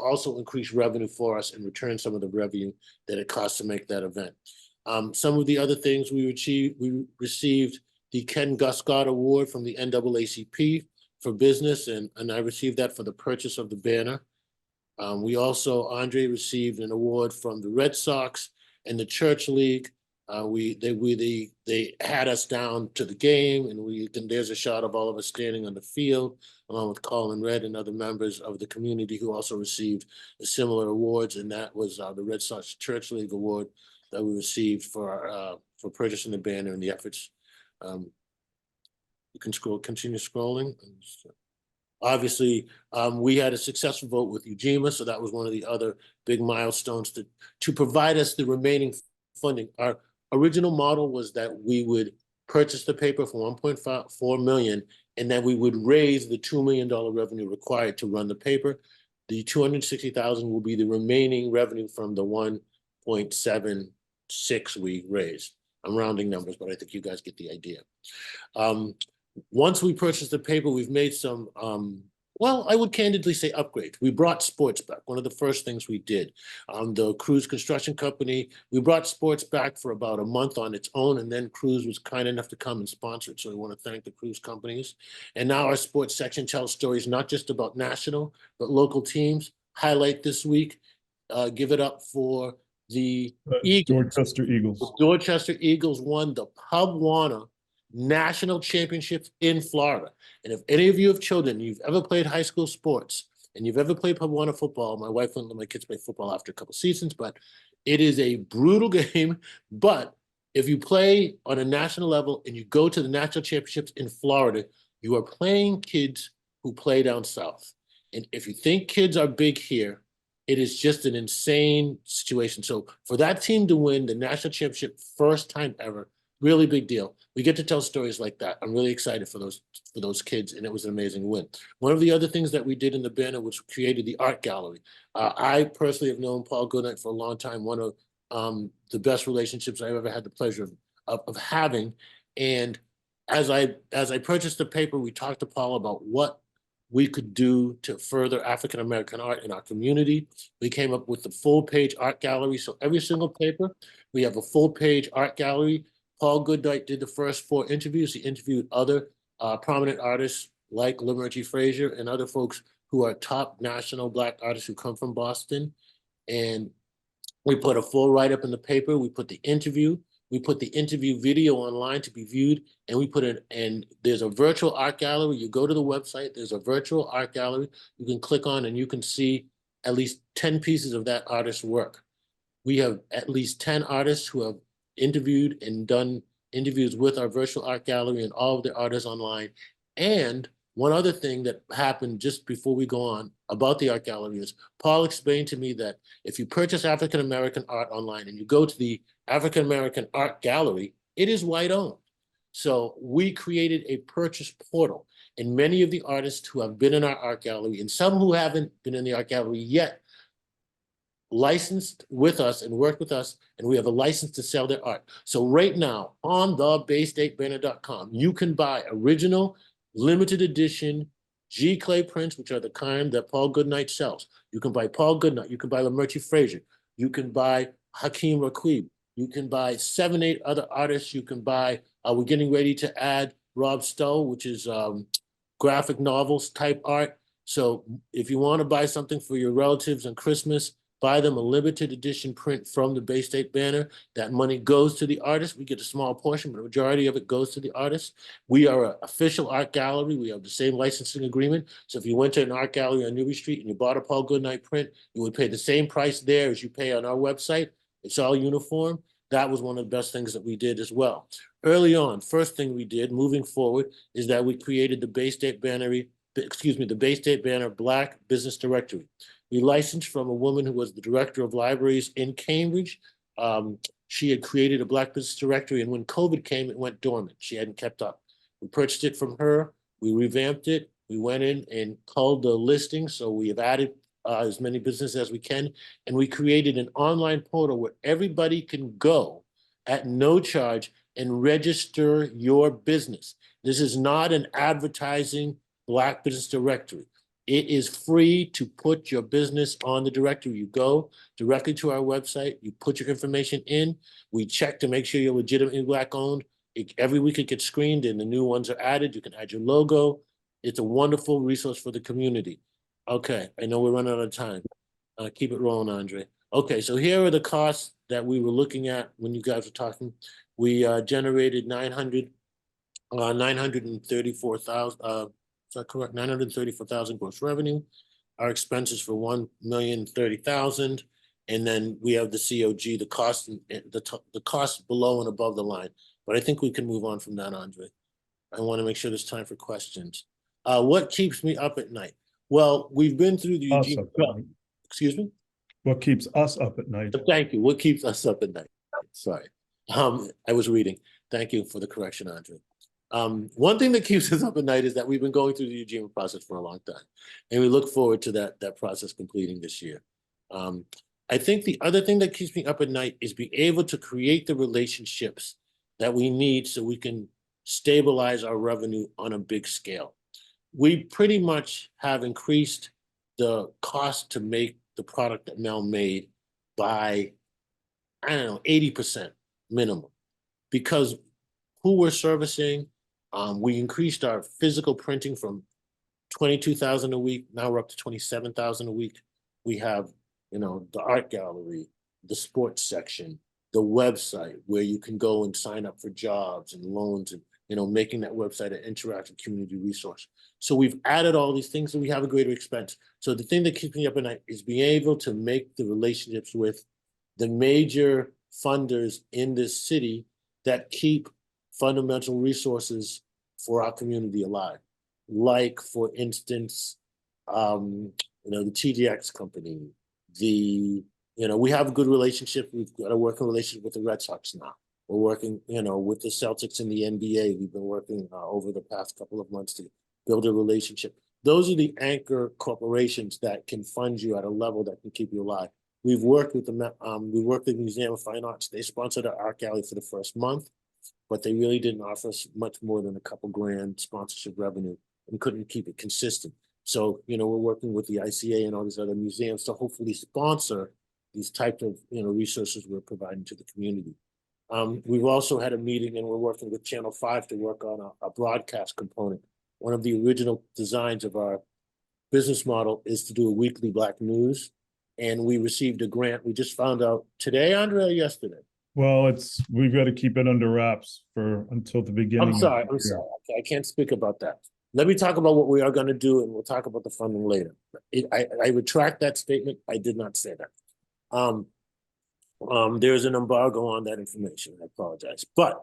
also increase revenue for us and return some of the revenue that it costs to make that event. Some of the other things we received the Ken Guscott Award from the NAACP for business, and I received that for the purchase of the banner. We also, Andre received an award from the Red Sox and the Church League. They had us down to the game, and there's a shot of all of us standing on the field, along with Colin Red and other members of the community who also received similar awards, and that was the Red Sox Church League Award that we received for purchasing the banner and the efforts. You can continue scrolling. Obviously, we had a successful vote with Ujima, so that was one of the other big milestones to provide us the remaining funding. Our original model was that we would purchase the paper for $1.4 million, and then we would raise the $2 million revenue required to run the paper. The $260,000 will be the remaining revenue from the 1.76 we raised. I'm rounding numbers, but I think you guys get the idea. Once we purchased the paper, we've made some, well, I would candidly say upgrades. We brought sports back, one of the first things we did. The Cruz Construction Company, we brought sports back for about a month on its own, and then Cruz was kind enough to come and sponsor it, so we want to thank the Cruz companies. And now our sports section tells stories not just about national, but local teams. Highlight this week, give it up for the Eagles. Dorchester Eagles. The Dorchester Eagles won the Pub Warner National Championships in Florida. And if any of you have children, you've ever played high school sports, and you've ever played Pub Warner football, my wife wouldn't let my kids play football after a couple seasons, but it is a brutal game. But if you play on a national level and you go to the national championships in Florida, you are playing kids who play down south. And if you think kids are big here, it is just an insane situation. So for that team to win the national championship first time ever, really big deal. We get to tell stories like that. I'm really excited for those kids, and it was an amazing win. One of the other things that we did in the banner was created the art gallery. I personally have known Paul Goodnight for a long time, one of the best relationships I've ever had the pleasure of having. And as I purchased the paper, we talked to Paul about what we could do to further African-American art in our community. We came up with the full-page art gallery. So every single paper, we have a full-page art gallery. Paul Goodnight did the first 4 interviews. He interviewed other prominent artists like Limergy Frazier and other folks who are top national Black artists who come from Boston. And we put a full write-up in the paper. We put the interview. We put the interview video online to be viewed, and we put it, and there's a virtual art gallery. You go to the website, there's a virtual art gallery you can click on, and you can see at least 10 pieces of that artist's work. We have at least 10 artists who have interviewed and done interviews with our virtual art gallery, and all of the artists online. And One other thing that happened just before we go on about the art gallery is Paul explained to me that if you purchase African American art online and you go to the African American art gallery, it is white owned. So we created a purchase portal, and many of the artists who have been in our art gallery and some who haven't been in the art gallery yet licensed with us and worked with us, and we have a license to sell their art. So right now on the BaystateBanner.com, you can buy original limited edition G clay prints, which are the kind that Paul Goodnight sells. You can buy Paul Goodnight, you can buy Lamerty Frazier, you can buy Hakeem Raqib, you can buy 7, 8 other artists, you can buy, we're getting ready to add Rob Stowe, which is graphic novels type art. So if you want to buy something for your relatives on Christmas, buy them a limited edition print from the Baystate Banner. That money goes to the artist. We get a small portion, but the majority of it goes to the artist. We are an official art gallery. We have the same licensing agreement. So if you went to an art gallery on Newby Street and you bought a Paul Goodnight print, you would pay the same price there as you pay on our website. It's all uniform. That was one of the best things that we did as well. Early on, first thing we did moving forward is that we created the Baystate Banner, the Baystate Banner Black Business Directory. We licensed from a woman who was the director of libraries in Cambridge. She had created a Black Business Directory, and when COVID came, it went dormant. She hadn't kept up. We purchased it from her. We revamped it. We went in and culled the listing, so we have added as many businesses as we can, and we created an online portal where everybody can go at no charge and register your business. This is not an advertising Black Business Directory. It is free to put your business on the directory. You go directly to our website, you put your information in, we check to make sure you're legitimately Black owned. Every week it gets screened and the new ones are added. You can add your logo. It's a wonderful resource for the community. Okay, I know we're running out of time. Keep it rolling, Andre. Okay, so here are the costs that we were looking at when you guys were talking. We generated 934,000, is that correct? 934,000 gross revenue. Our expenses for 1,030,000, and then we have the COG, the cost, the cost below and above the line. But I think we can move on from that, Andre. I want to make sure there's time for questions. What keeps me up at night? Well, we've been through the Eugene. Excuse me. What keeps us up at night? Thank you. What keeps us up at night? Sorry, I was reading. Thank you for the correction, Andre. One thing that keeps us up at night is that we've been going through the Ujima process for a long time, and we look forward to that process completing this year. I think the other thing that keeps me up at night is being able to create the relationships that we need so we can stabilize our revenue on a big scale. We pretty much have increased the cost to make the product that Mel made by, I don't know, 80% minimum, because who we're servicing, we increased our physical printing from 22,000 a week. Now we're up to 27,000 a week. We have, the art gallery, the sports section, the website where you can go and sign up for jobs and loans and, making that website an interactive community resource. So we've added all these things and we have a greater expense. So the thing that keeps me up at night is being able to make the relationships with the major funders in this city that keep fundamental resources for our community alive. Like, for instance, the TDX company, we have a good relationship. We've got a working relationship with the Red Sox now. We're working, with the Celtics in the NBA. We've been working over the past couple of months to build a relationship. Those are the anchor corporations that can fund you at a level that can keep you alive. We've worked with the Museum of Fine Arts. They sponsored our art gallery for the first month, but they really didn't offer us much more than a couple grand sponsorship revenue and couldn't keep it consistent. So, we're working with the ICA and all these other museums to hopefully sponsor these types of, resources we're providing to the community. We've also had a meeting and we're working with Channel 5 to work on a broadcast component. One of the original designs of our business model is to do a weekly Black news. And we received a grant. We just found out today, Andre, or yesterday? Well, we've got to keep it under wraps until the beginning. I'm sorry. I can't speak about that. Let me talk about what we are going to do, and we'll talk about the funding later. I retract that statement. I did not say that. There's an embargo on that information. I apologize. But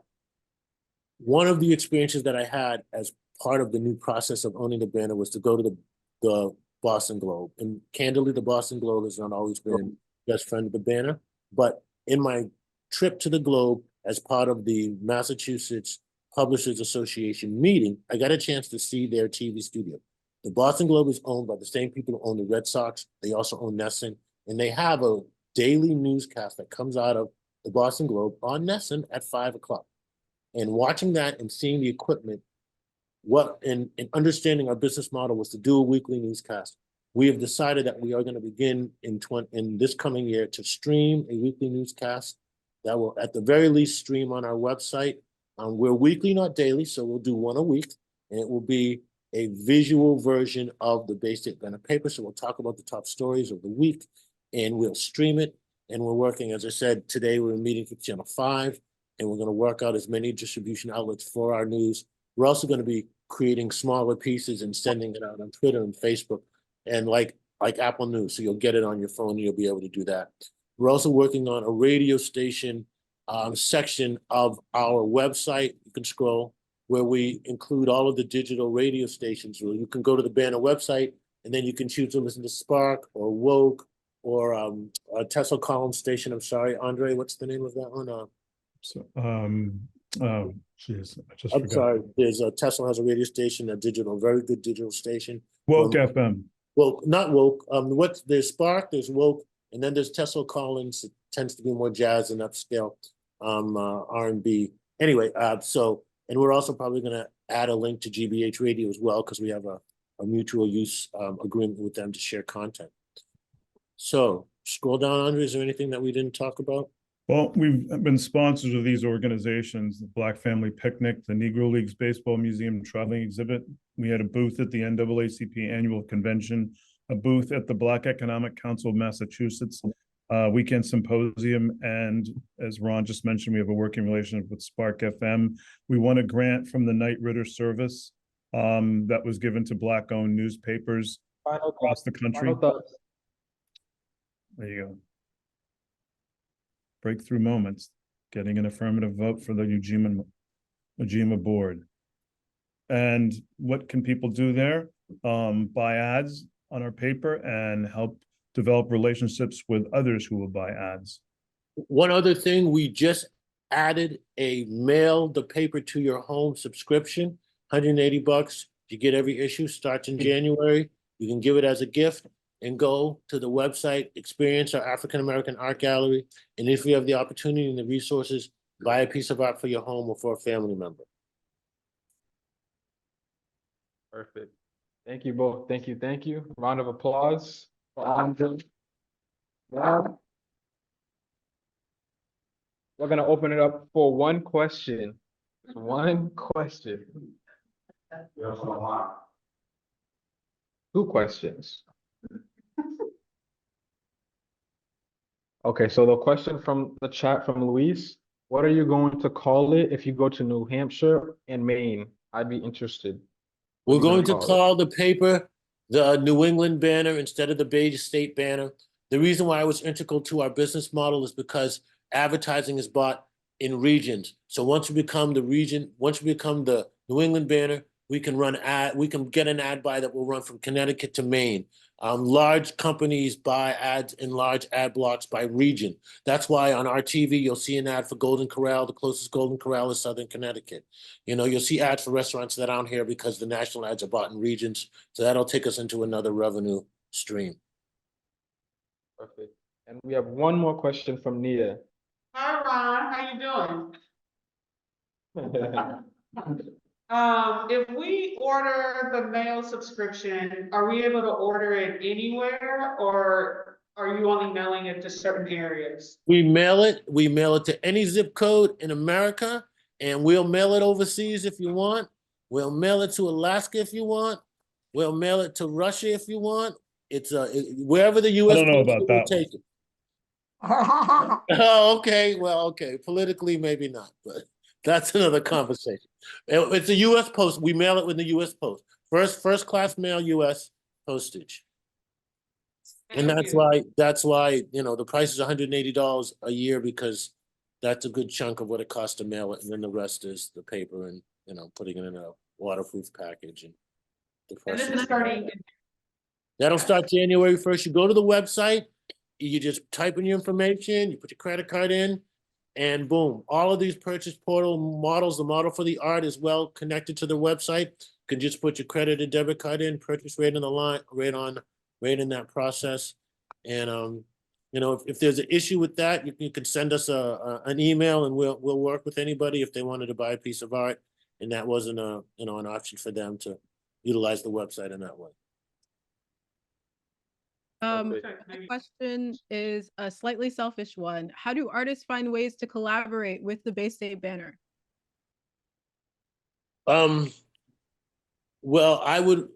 one of the experiences that I had as part of the new process of owning the Banner was to go to the Boston Globe. And candidly, the Boston Globe has not always been best friend of the Banner. But in my trip to the Globe as part of the Massachusetts Publishers Association meeting, I got a chance to see their TV studio. The Boston Globe is owned by the same people who own the Red Sox. They also own NESN, and they have a daily newscast that comes out of the Boston Globe on NESN at 5 o'clock. And watching that and seeing the equipment, and understanding our business model was to do a weekly newscast. We have decided that we are going to begin in this coming year to stream a weekly newscast that will, at the very least, stream on our website. We're weekly, not daily, so we'll do one a week, and it will be a visual version of the Baystate Banner paper. So we'll talk about the top stories of the week, and we'll stream it. And we're working, as I said, today we're meeting for Channel 5, and we're going to work out as many distribution outlets for our news. We're also going to be creating smaller pieces and sending it out on Twitter and Facebook, and like Apple News. So you'll get it on your phone, and you'll be able to do that. We're also working on a radio station section of our website. You can scroll, where we include all of the digital radio stations. Where you can go to the Banner website, and then you can choose to listen to Spark or Woke or a Tesla Collins station. I'm sorry, Andre, what's the name of that one? Oh, geez, I just I'm forgot. sorry. There's Tesla has a radio station, a very good digital station. Woke FM. Well, not Woke. There's Spark, there's Woke, and then there's Tesla Collins. It tends to be more jazz and upscale, R&B. Anyway, and we're also probably going to add a link to GBH Radio as well, because we have a mutual use agreement with them to share content. So scroll down, Andre. Is there anything that we didn't talk about? Well, we've been sponsors of these organizations, the Black Family Picnic, the Negro Leagues Baseball Museum Traveling Exhibit. We had a booth at the NAACP Annual Convention, a booth at the Black Economic Council of Massachusetts Weekend Symposium, and as Ron just mentioned, we have a working relationship with Spark FM. We won a grant from the Knight Ridder Service that was given to Black-owned newspapers across the country. There you go. Breakthrough moments, getting an affirmative vote for the Ujima board. And what can people do there? Buy ads on our paper and help develop relationships with others who will buy ads. One other thing, we just added a mail the paper to your home subscription, $180. You get every issue, starts in January. You can give it as a gift and go to the website, experience our African-American art gallery. And if you have the opportunity and the resources, buy a piece of art for your home or for a family member. Perfect. Thank you both. Thank you. Thank you. Round of applause for Andre. Now, we're going to open it up for one question. One question. Two questions. Okay, so the question from the chat from Luis, what are you going to call it if you go to New Hampshire and Maine? I'd be interested. We're going to call the paper the New England Banner instead of the Baystate Banner. The reason why it was integral to our business model is because advertising is bought in regions. So once we become the New England Banner, we can get an ad buy that will run from Connecticut to Maine. Large companies buy ads in large ad blocks by region. That's why on our TV, you'll see an ad for Golden Corral. The closest Golden Corral is Southern Connecticut. You know, you'll see ads for restaurants that aren't here because the national ads are bought in regions. So that'll take us into another revenue stream. Perfect. And we have one more question from Nia. Hi, Ron, how you doing? If we order the mail subscription, are we able to order it anywhere, or are you only mailing it to certain areas? We mail it to any zip code in America, and we'll mail it overseas if you want. We'll mail it to Alaska if you want. We'll mail it to Russia if you want. It's wherever the U.S. I don't know about that. Take it. Oh, okay. Well, okay. Politically, maybe not, but that's another conversation. It's a U.S. post. We mail it with the U.S. post. First class mail, U.S. postage. And that's why, you know, the price is $180 a year, because that's a good chunk of what it costs to mail it. And then the rest is the paper and, you know, putting it in a waterproof package and the And this pressure. is starting, That'll start January 1st. You go to the website, you just type in your information, you put your credit card in, and boom, all of these purchase portal models, the model for the art is well connected to the website. You can just put your credit and debit card in, purchase right in the line, right in that process. And you know, if there's an issue with that, you can send us an email and we'll work with anybody if they wanted to buy a piece of art and that wasn't an option for them to utilize the website in that way. The question is a slightly selfish one. How do artists find ways to collaborate with the Baystate Banner? Well, I would,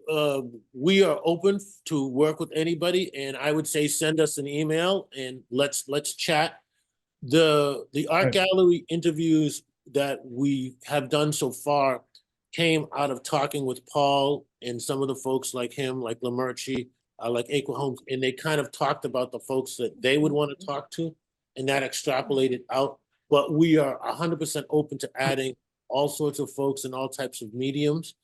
we are open to work with anybody, and I would say send us an email and let's chat. The art gallery interviews that we have done so far came out of talking with Paul and some of the folks like him, like Lamerci, like Aqua Homes, and they kind of talked about the folks that they would want to talk to, and that extrapolated out. But we are 100% open to adding all sorts of folks in all types of mediums.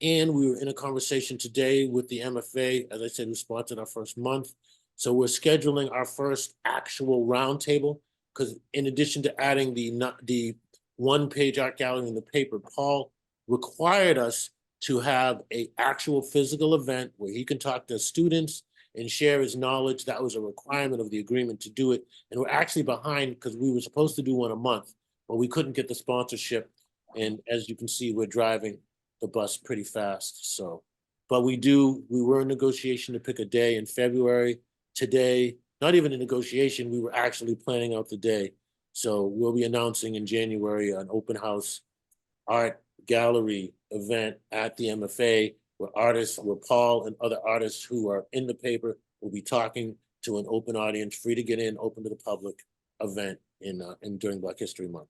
And we were in a conversation today with the MFA, as I said, who sponsored our first month. So we're scheduling our first actual roundtable, because in addition to adding the one-page art gallery in the paper, Paul required us to have an actual physical event where he can talk to students and share his knowledge. That was a requirement of the agreement to do it. And we're actually behind because we were supposed to do one a month, but we couldn't get the sponsorship. And as you can see, we're driving the bus pretty fast. So, but we were in negotiation to pick a day in February. Today, not even a negotiation, we were actually planning out the day. So we'll be announcing in January an open house art gallery event at the MFA where Paul and other artists who are in the paper will be talking to an open audience, free to get in, open to the public event during Black History Month.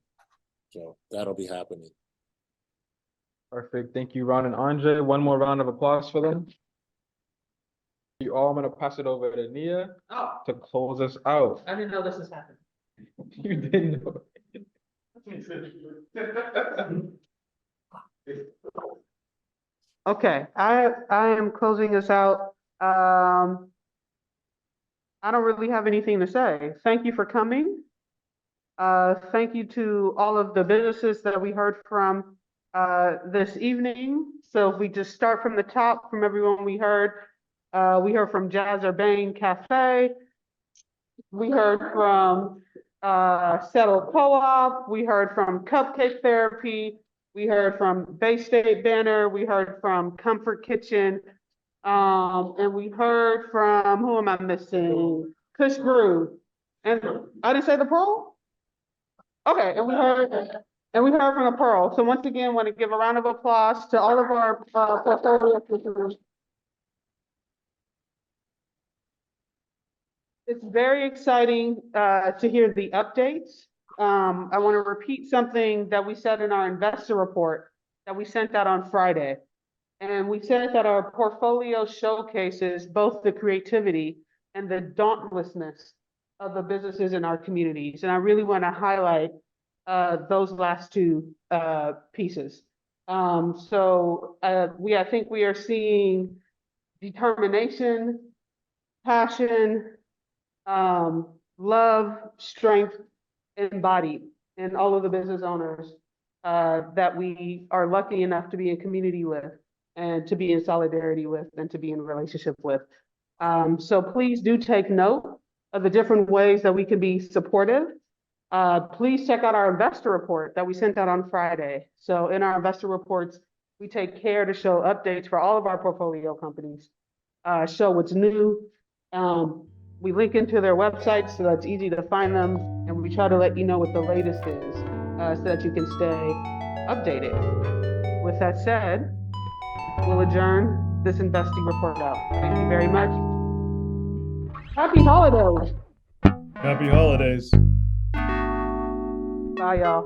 So that'll be happening. Perfect. Thank you, Ron and Andre. One more round of applause for them. You all, I'm going to pass it over to Nia to close us out. I didn't know this was happening. You didn't know. Okay, I am closing us out. I don't really have anything to say. Thank you for coming. Thank you to all of the businesses that we heard from this evening. So if we just start from the top, from everyone we heard from Urbane Cafe. We heard from Settle Co-op. We heard from Cupcake Therapy. We heard from Baystate Banner. We heard from Comfort Kitchen. And we heard from, who am I missing? Kush Groove. And I didn't say the Pearl? Okay, and we heard from the Pearl. So once again, want to give a round of applause to all of our portfolio officers. It's very exciting to hear the updates. I want to repeat something that we said in our investor report that we sent out on Friday. And we said that our portfolio showcases both the creativity and the dauntlessness of the businesses in our communities. And I really want to highlight those last two pieces. I think we are seeing determination, passion, love, strength embodied in all of the business owners that we are lucky enough to be in community with and to be in solidarity with and to be in relationship with. So please do take note of the different ways that we can be supportive. Please check out our investor report that we sent out on Friday. So in our investor reports, we take care to show updates for all of our portfolio companies, show what's new. We link into their websites so that's easy to find them, and we try to let you know what the latest is so that you can stay updated. With that said, we'll adjourn this Investee report out. Thank you very much. Happy holidays. Happy holidays. Bye, y'all.